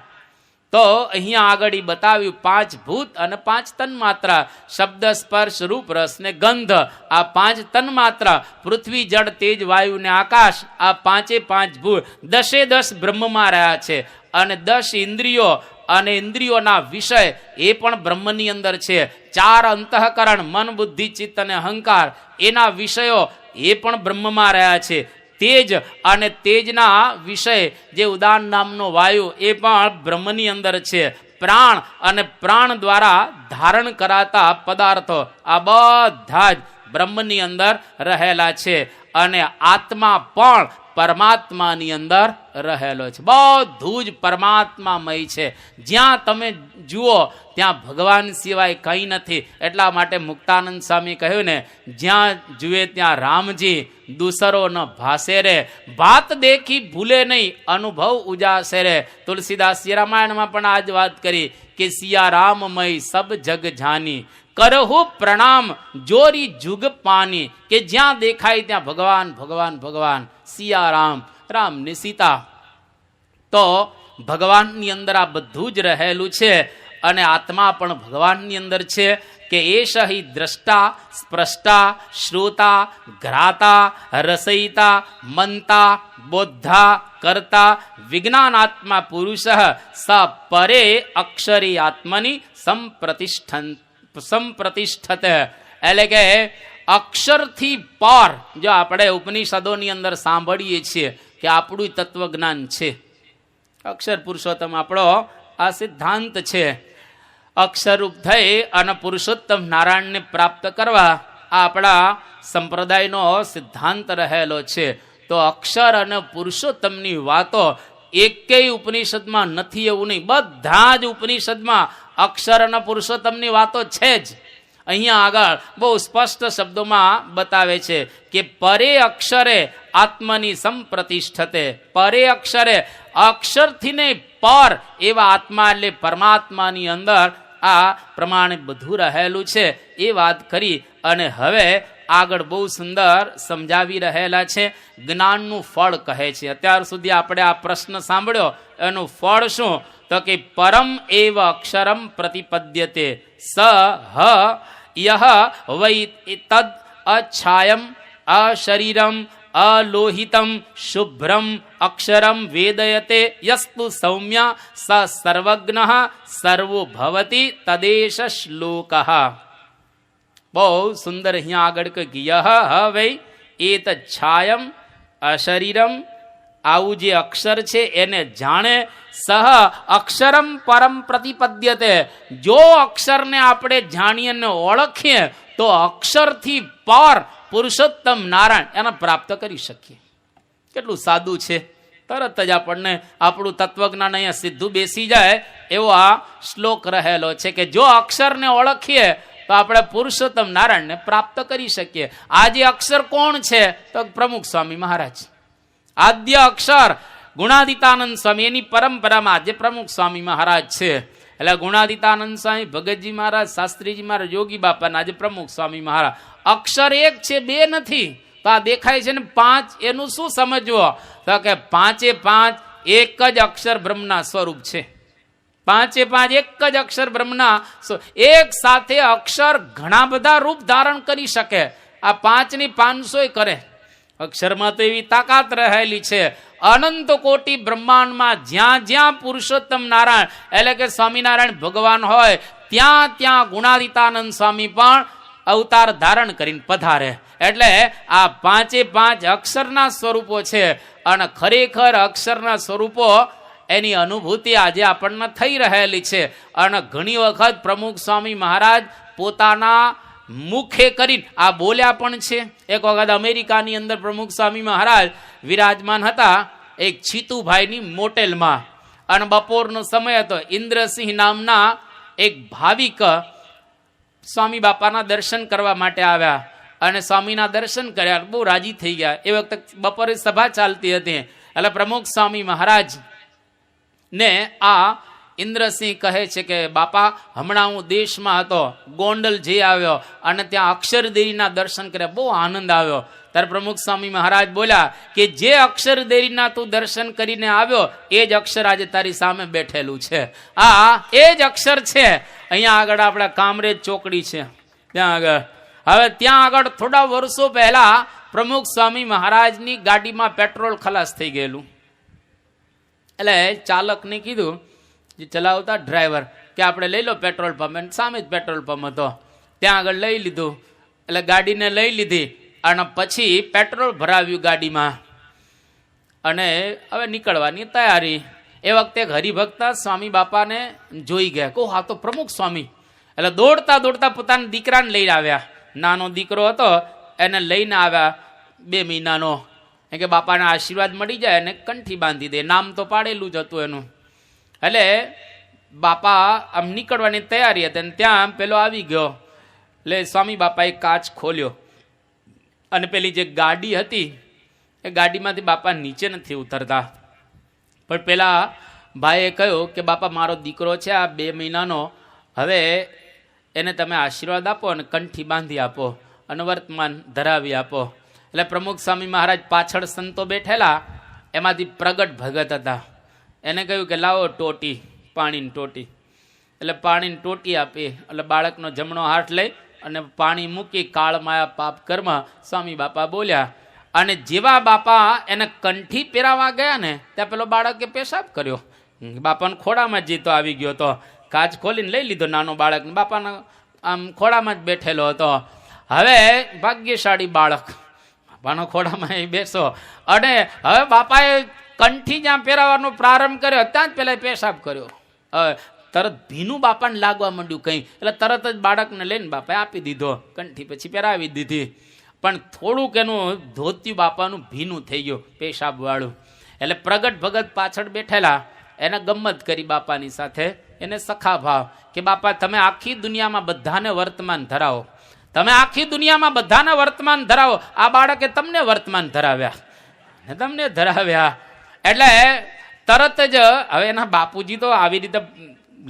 તો અહીંયા આગળ બતાવ્યું 5 ભૂત અને 5 તન્માત્રા. શબ્દ, સ્પર્શ, રૂપ, રસ ને ગંધ, આ 5 તન્માત્રા. પૃથ્વી, જળ, તેજ, વાયુ ને આકાશ, આ 5 ભૂત 10 બ્રહ્મમાં રહ્યા છે. અને 10 ઇન્દ્રિયો અને ઇન્દ્રિયોના વિષય એ પણ બ્રહ્મની અંદર છે. 4 અંતઃકરણ, મન, બુદ્ધિ, ચિત્ત અને અહંકાર, એના વિષયો એ પણ બ્રહ્મમાં રહ્યા છે. તેજ અને તેજના વિષય જે ઉદાન નામનો વાયુ એ પણ બ્રહ્મની અંદર છે. પ્રાણ અને પ્રાણ દ્વારા ધારણ કરાતા પદાર્થો આ બધા જ બ્રહ્મની અંદર રહેલા છે. અને આત્મા પણ પરમાત્માની અંદર રહેલો છે. બધું જ પરમાત્મામય છે. જ્યાં તમે જુઓ ત્યાં ભગવાન સિવાય કંઈ નથી. એટલા માટે મુક્તાનંદ સ્વામી કહ્યું ને, જ્યાં જુએ ત્યાં રામજી, દૂસરો ન ભાસે રે, ભાત દેખી ભૂલે નહીં, અનુભવ ઉજાસે રે. તુલસીદાસ રામાયણમાં પણ આ જ વાત કરી કે સિયા રામમય સબ જગ જાની, કરહુ પ્રણામ જોરી જુગ પાની. કે જ્યાં દેખાય ત્યાં ભગવાન ભગવાન ભગવાન, સિયારામ, રામ ને સીતા. તો ભગવાનની અંદર આ બધું જ રહેલું છે. અને આત્મા પણ ભગવાનની અંદર છે. કે એશ હિ દ્રષ્ટા, સ્પૃષ્ટા, શ્રોતા, ઘ્રાતા, રસયિતા, મંતા, બોદ્ધા, કર્તા, વિજ્ઞાનાત્મા પુરુષ સ પરે અક્ષરી આત્મની સંપ્રતિષ્ઠતે. એટલે કે અક્ષરથી પર, જો આપણે ઉપનિષદોની અંદર સાંભળીએ છીએ કે આપણું તત્વજ્ઞાન છે, અક્ષર પુરુષોત્તમ આપણો આ સિદ્ધાંત છે. અક્ષરરૂપ થઈ અને પુરુષોત્તમ નારાયણને પ્રાપ્ત કરવા આ આપણા સંપ્રદાયનો સિદ્ધાંત રહેલો છે. તો અક્ષર અને પુરુષોત્તમની વાતો એકેય ઉપનિષદમાં નથી એવું નહીં. બધા જ ઉપનિષદમાં અક્ષર અને પુરુષોત્તમની વાતો છે જ. અહીંયા આગળ બહુ સ્પષ્ટ શબ્દોમાં બતાવે છે કે પરે અક્ષરે આત્મની સંપ્રતિષ્ઠતે. પરે અક્ષરે, અક્ષરથી ને પર એવા આત્મા એટલે પરમાત્માની અંદર આ પ્રમાણે બધું રહેલું છે. એ વાત કરી અને હવે આગળ બહુ સુંદર સમજાવી રહેલા છે. જ્ઞાનનું ફળ કહે છે. અત્યાર સુધી આપણે આ પ્રશ્ન સાંભળ્યો, એનું ફળ શું? તો કે પરમ એવ અક્ષરમ પ્રતિપદ્યતે સ હ યહ વૈ તદ અછાયમ અશરીરમ અલોહિતમ શુભ્રમ અક્ષરમ વેદયતે યસ્તુ સૌમ્ય સ સર્વજ્ઞ સર્વો ભવતી તદેશ શ્લોક. બહુ સુંદર અહીંયા આગળ કે યહ વૈ એત છાયમ અશરીરમ, આવું જે અક્ષર છે એને જાણે. સહ અક્ષરમ પરમ પ્રતિપદ્યતે, જો અક્ષરને આપણે જાણીએ ને ઓળખીએ તો અક્ષરથી પર પુરુષોત્તમ નારાયણ એને પ્રાપ્ત કરી શકીએ. કેટલું સાદું છે. તરત જ આપણને આપણું તત્વજ્ઞાન અહીંયા સીધું બેસી જાય એવો આ શ્લોક રહેલો છે કે જો અક્ષરને ઓળખીએ તો આપણે પુરુષોત્તમ નારાયણને પ્રાપ્ત કરી શકીએ. આ જે અક્ષર કોણ છે? તો પ્રમુખ સ્વામી મહારાજ. આદ્ય અક્ષર ગુણાદિતાનંદ સ્વામી, એની પરંપરામાં જે પ્રમુખ સ્વામી મહારાજ છે. એટલે ગુણાદિતાનંદ સ્વામી, ભગતજી મહારાજ, શાસ્ત્રીજી મહારાજ, યોગી બાપાના આજે પ્રમુખ સ્વામી મહારાજ. અક્ષર એક છે, બે નથી. તો આ દેખાય છે ને 5, એનું શું સમજવો? તો કે 5 એક જ અક્ષર બ્રહ્મના સ્વરૂપ છે. 5 એક જ અક્ષર બ્રહ્મના, એક સાથે અક્ષર ઘણા બધા રૂપ ધારણ કરી શકે. આ 5 ની 500 કરે. અક્ષરમાં તો એવી તાકાત રહેલી છે. અનંત કોટી બ્રહ્માંડમાં જ્યાં જ્યાં પુરુષોત્તમ નારાયણ એટલે કે સ્વામિનારાયણ ભગવાન હોય ત્યાં ત્યાં ગુણાદિતાનંદ સ્વામી પણ અવતાર ધારણ કરીને પધારે. એટલે આ 5 અક્ષરના સ્વરૂપો છે. અને ખરેખર અક્ષરના સ્વરૂપો એની અનુભૂતિ આજે આપણને થઈ રહેલી છે. અને ઘણી વખત પ્રમુખ સ્વામી મહારાજ પોતાના મુખે કરીને આ બોલ્યા પણ છે. એક વખત અમેરિકાની અંદર પ્રમુખ સ્વામી મહારાજ વિરાજમાન હતા એક છીતુભાઈની મોટેલમાં, અને બપોરનો સમય હતો. ઇન્દ્રસિંહ નામના એક ભાવિક સ્વામી બાપાના દર્શન કરવા માટે આવ્યા અને સ્વામીના દર્શન કર્યા, બહુ રાજી થઈ ગયા. એ વખતે બપોરે સભા ચાલતી હતી. એટલે પ્રમુખ સ્વામી મહારાજ ને આ ઇન્દ્રસિંહ કહે છે કે બાપા, હમણાં હું દેશમાં હતો, ગોંડલ જઈ આવ્યો અને ત્યાં અક્ષરદેરીના દર્શન કર્યા, બહુ આનંદ આવ્યો. ત્યારે પ્રમુખ સ્વામી મહારાજ બોલ્યા કે જે અક્ષરદેરીના તું દર્શન કરીને આવ્યો એ જ અક્ષર આજે તારી સામે બેઠેલું છે. આ એ જ અક્ષર છે. અહીંયા આગળ આપણા કામરેજ ચોકડી છે ત્યાં આગળ. હવે ત્યાં આગળ થોડા વર્ષો પહેલા પ્રમુખ સ્વામી મહારાજની ગાડીમાં પેટ્રોલ ખલાસ થઈ ગયેલું. એટલે ચાલકને કીધું, જે ચલાવતા ડ્રાઈવર, કે આપણે લઈ લો પેટ્રોલ પંપ. અને સામે જ પેટ્રોલ પંપ હતો. ત્યાં આગળ લઈ લીધું. એટલે ગાડીને લઈ લીધી અને પછી પેટ્રોલ ભરાવ્યું ગાડીમાં અને હવે નીકળવાની તૈયારી. એ વખતે હરિભક્તા સ્વામી બાપાને જોઈ ગયા, કહો હા તો પ્રમુખ સ્વામી. એટલે દોડતા દોડતા પોતાના દીકરાને લઈને આવ્યા. નાનો દીકરો હતો એને લઈને આવ્યા, 2 મહિનાનો. એ કે બાપાના આશીર્વાદ મળી જાય અને કંઠી બાંધી દે. નામ તો પાડેલું જ હતું એનું. એટલે બાપા આમ નીકળવાની તૈયારી હતી અને ત્યાં પેલો આવી ગયો. એટલે સ્વામી બાપાએ કાચ ખોલ્યો અને પેલી જે ગાડી હતી એ ગાડીમાંથી બાપા નીચે નથી ઉતરતા. પણ પેલા ભાઈએ કહ્યું કે બાપા, મારો દીકરો છે આ 2 મહિનાનો, હવે એને તમે આશીર્વાદ આપો અને કંઠી બાંધી આપો અને વર્તમાન ધરાવી આપો. એટલે પ્રમુખ સ્વામી મહારાજ પાછળ સંતો બેઠેલા, એમાંથી પ્રગટ ભગત હતા. એને કહ્યું કે લાવો ટોટી, પાણીની ટોટી. એટલે પાણીની ટોટી આપી. એટલે બાળકનો જમણો હાથ લઈ અને પાણી મૂકી, કાળમાયા પાપ કર્મ, સ્વામી બાપા બોલ્યા. અને જેવા બાપા એને કંઠી પહેરાવા ગયા ને ત્યાં પેલો બાળકે પેશાબ કર્યો. બાપાના ખોડામાં જ જીતો આવી ગયો હતો. કાચ ખોલીને લઈ લીધો નાનો બાળક, બાપાના આમ ખોડામાં જ બેઠેલો હતો. હવે ભાગ્યશાળી બાળક, બાપાના ખોડામાં એ બેસો. અને હવે બાપાએ કંઠી જ્યાં પહેરાવાનો પ્રારંભ કર્યો ત્યાં જ પેલા પેશાબ કર્યો. હવે તરત ભીનું બાપાને લાગવા માંડ્યું કંઈ. એટલે તરત જ બાળકને લઈને બાપાએ આપી દીધો. કંઠી પછી પહેરાવી દીધી. પણ થોડુંક એનું ધોતિયું બાપાનું ભીનું થઈ ગયું, પેશાબવાળું. એટલે પ્રગટ ભગત પાછળ બેઠેલા, એને ગમ્મત કરી બાપાની સાથે. એને સખા ભાવ કે બાપા, તમે આખી દુનિયામાં બધાને વર્તમાન ધરાવો, તમે આખી દુનિયામાં બધાને વર્તમાન ધરાવો. આ બાળકે તમને વર્તમાન ધરાવ્યા ને તમને ધરાવ્યા. એટલે તરત જ હવે એના બાપુજી તો આવી રીતે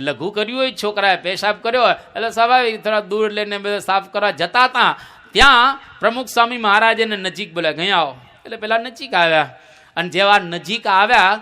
લઘુ કર્યું હોય, છોકરાએ પેશાબ કર્યો એટલે સ્વાભાવિક થોડા દૂર લઈને બધા સાફ કરવા જતા હતા. ત્યાં પ્રમુખ સ્વામી મહારાજ એને નજીક બોલ્યા, ગયા આવો. એટલે પેલા નજીક આવ્યા. અને જેવા નજીક આવ્યા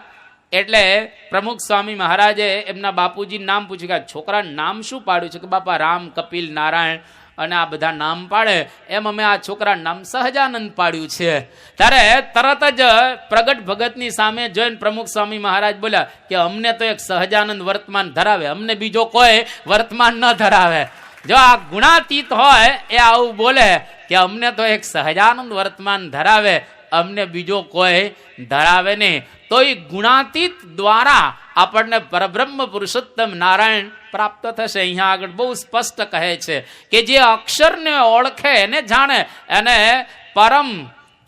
એટલે પ્રમુખ સ્વામી મહારાજે એમના બાપુજીનું નામ પૂછ્યું કે છોકરાનું નામ શું પાડ્યું છે? કે બાપા રામ, કપિલ, નારાયણ અને આ બધા નામ પાડે એમ અમે આ છોકરાનું નામ સહજાનંદ પાડ્યું છે. ત્યારે તરત જ પ્રગટ ભગતની સામે જોઈને પ્રમુખ સ્વામી મહારાજ બોલ્યા કે અમને તો એક સહજાનંદ વર્તમાન ધરાવે, અમને બીજો કોઈ વર્તમાન ન ધરાવે. જો આ ગુણાતીત હોય એ આવું બોલે કે અમને તો એક સહજાનંદ વર્તમાન ધરાવે, અમને બીજો કોઈ ધરાવે નહીં. તો એ ગુણાતીત દ્વારા આપણને પરબ્રહ્મ પુરુષોત્તમ નારાયણ પ્રાપ્ત થશે. અહીંયા આગળ બહુ સ્પષ્ટ કહે છે કે જે અક્ષરને ઓળખે એને જાણે એને પરમ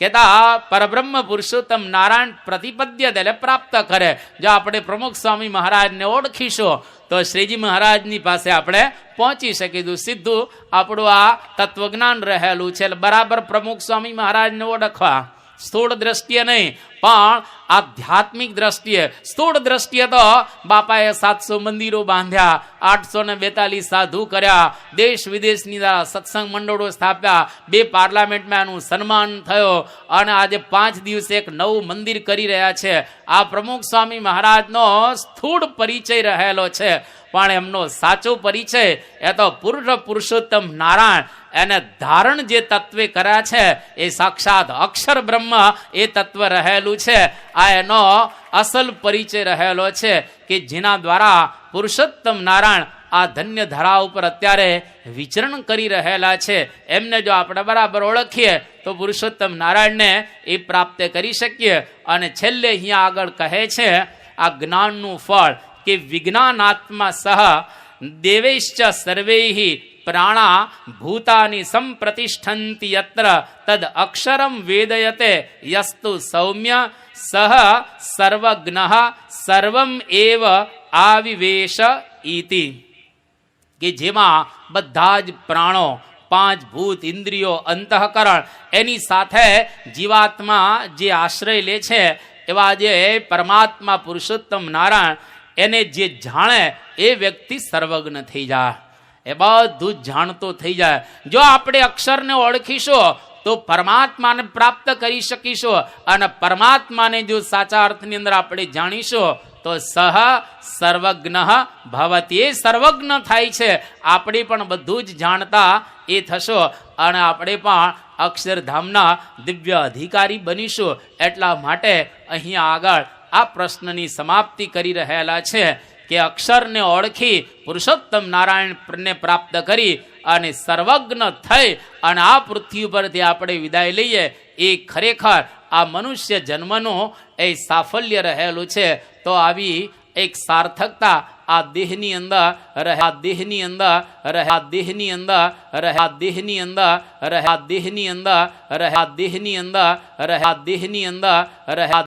કહેતા પરબ્રહ્મ પુરુષોત્તમ નારાયણ પ્રતિપદ્ય એટલે પ્રાપ્ત કરે. જો આપણે પ્રમુખ સ્વામી મહારાજને ઓળખીશું તો શ્રીજી મહારાજની પાસે આપણે પહોંચી શકીશું. સીધું આપણું આ તત્વજ્ઞાન રહેલું છે. બરાબર પ્રમુખ સ્વામી મહારાજને ઓળખવા, સ્થૂળ દ્રષ્ટિએ નહીં પણ આધ્યાત્મિક દ્રષ્ટિએ. સ્થૂળ દ્રષ્ટિએ તો બાપાએ 700 મંદિરો બાંધ્યા, 842 સાધુ કર્યા, દેશ વિદેશની સત્સંગ મંડળો સ્થાપ્યા, 2 પાર્લામેન્ટમાં એનું સન્માન થયો અને આજે 5 દિવસે એક નવું મંદિર કરી રહ્યા છે. આ પ્રમુખ સ્વામી મહારાજનો સ્થૂળ પરિચય રહેલો છે. પણ એમનો સાચો પરિચય એ તો પુરુષોત્તમ નારાયણ એને ધારણ જે તત્વે કર્યા છે એ સાક્ષાત અક્ષર બ્રહ્મ એ તત્વ રહેલું છે. આ એનો અસલ પરિચય રહેલો છે કે જેના દ્વારા પુરુષોત્તમ નારાયણ આ ધન્ય ધરા ઉપર અત્યારે વિચરણ કરી રહેલા છે. એમને જો આપણે બરાબર ઓળખીએ તો પુરુષોત્તમ નારાયણને એ પ્રાપ્ત કરી શકીએ. અને છેલ્લે અહીંયા આગળ કહે છે આ જ્ઞાનનું ફળ કે વિજ્ઞાનાત્મા સહ દેવૈશ્ચ સર્વૈ પ્રાણા ભૂતાની સંપ્રતિષ્ઠન્તિ યત્ર તદ અક્ષરમ વેદયતે યસ્તુ સૌમ્ય સહ સર્વજ્ઞ સર્વમ એવ આવિવેશ ઇતિ. કે જેમાં બધા જ પ્રાણો, પાંચ ભૂત, ઇન્દ્રિયો, અંતઃકરણ, એની સાથે જીવાત્મા જે આશ્રય લે છે એવા જે પરમાત્મા પુરુષોત્તમ નારાયણ એને જે જાણે એ વ્યક્તિ સર્વજ્ઞ થઈ જાય, એ બધું જ જાણતો થઈ જાય. જો આપણે અક્ષરને ઓળખીશું તો પરમાત્માને પ્રાપ્ત કરી શકીશું, અને પરમાત્માને જો સાચા અર્થની અંદર આપણે જાણીશું તો સહ સર્વજ્ઞ ભવતી, એ સર્વજ્ઞ થાય છે. આપણે પણ બધું જ જાણતા એ થશો અને આપણે પણ અક્ષરધામના દિવ્ય અધિકારી બનીશું. એટલા માટે અહીંયા આગળ આ પ્રશ્નની સમાપ્તિ કરી રહેલા છે કે અક્ષરને ઓળખી પુરુષોત્તમ નારાયણને પ્રાપ્ત કરી અને સર્વજ્ઞ થઈ અને આ પૃથ્વી ઉપરથી આપણે વિદાય લઈએ, એ ખરેખર આ મનુષ્ય જન્મનું એ સાફલ્ય રહેલું છે. તો આવી એક સાર્થકતા આ દેહની અંદર રહે, આ દેહની અંદર રહે, આ દેહની અંદર રહે, આ દેહની અંદર રહે, આ દેહની અંદર રહે, આ દેહની અંદર રહે, આ દેહની અંદર રહે.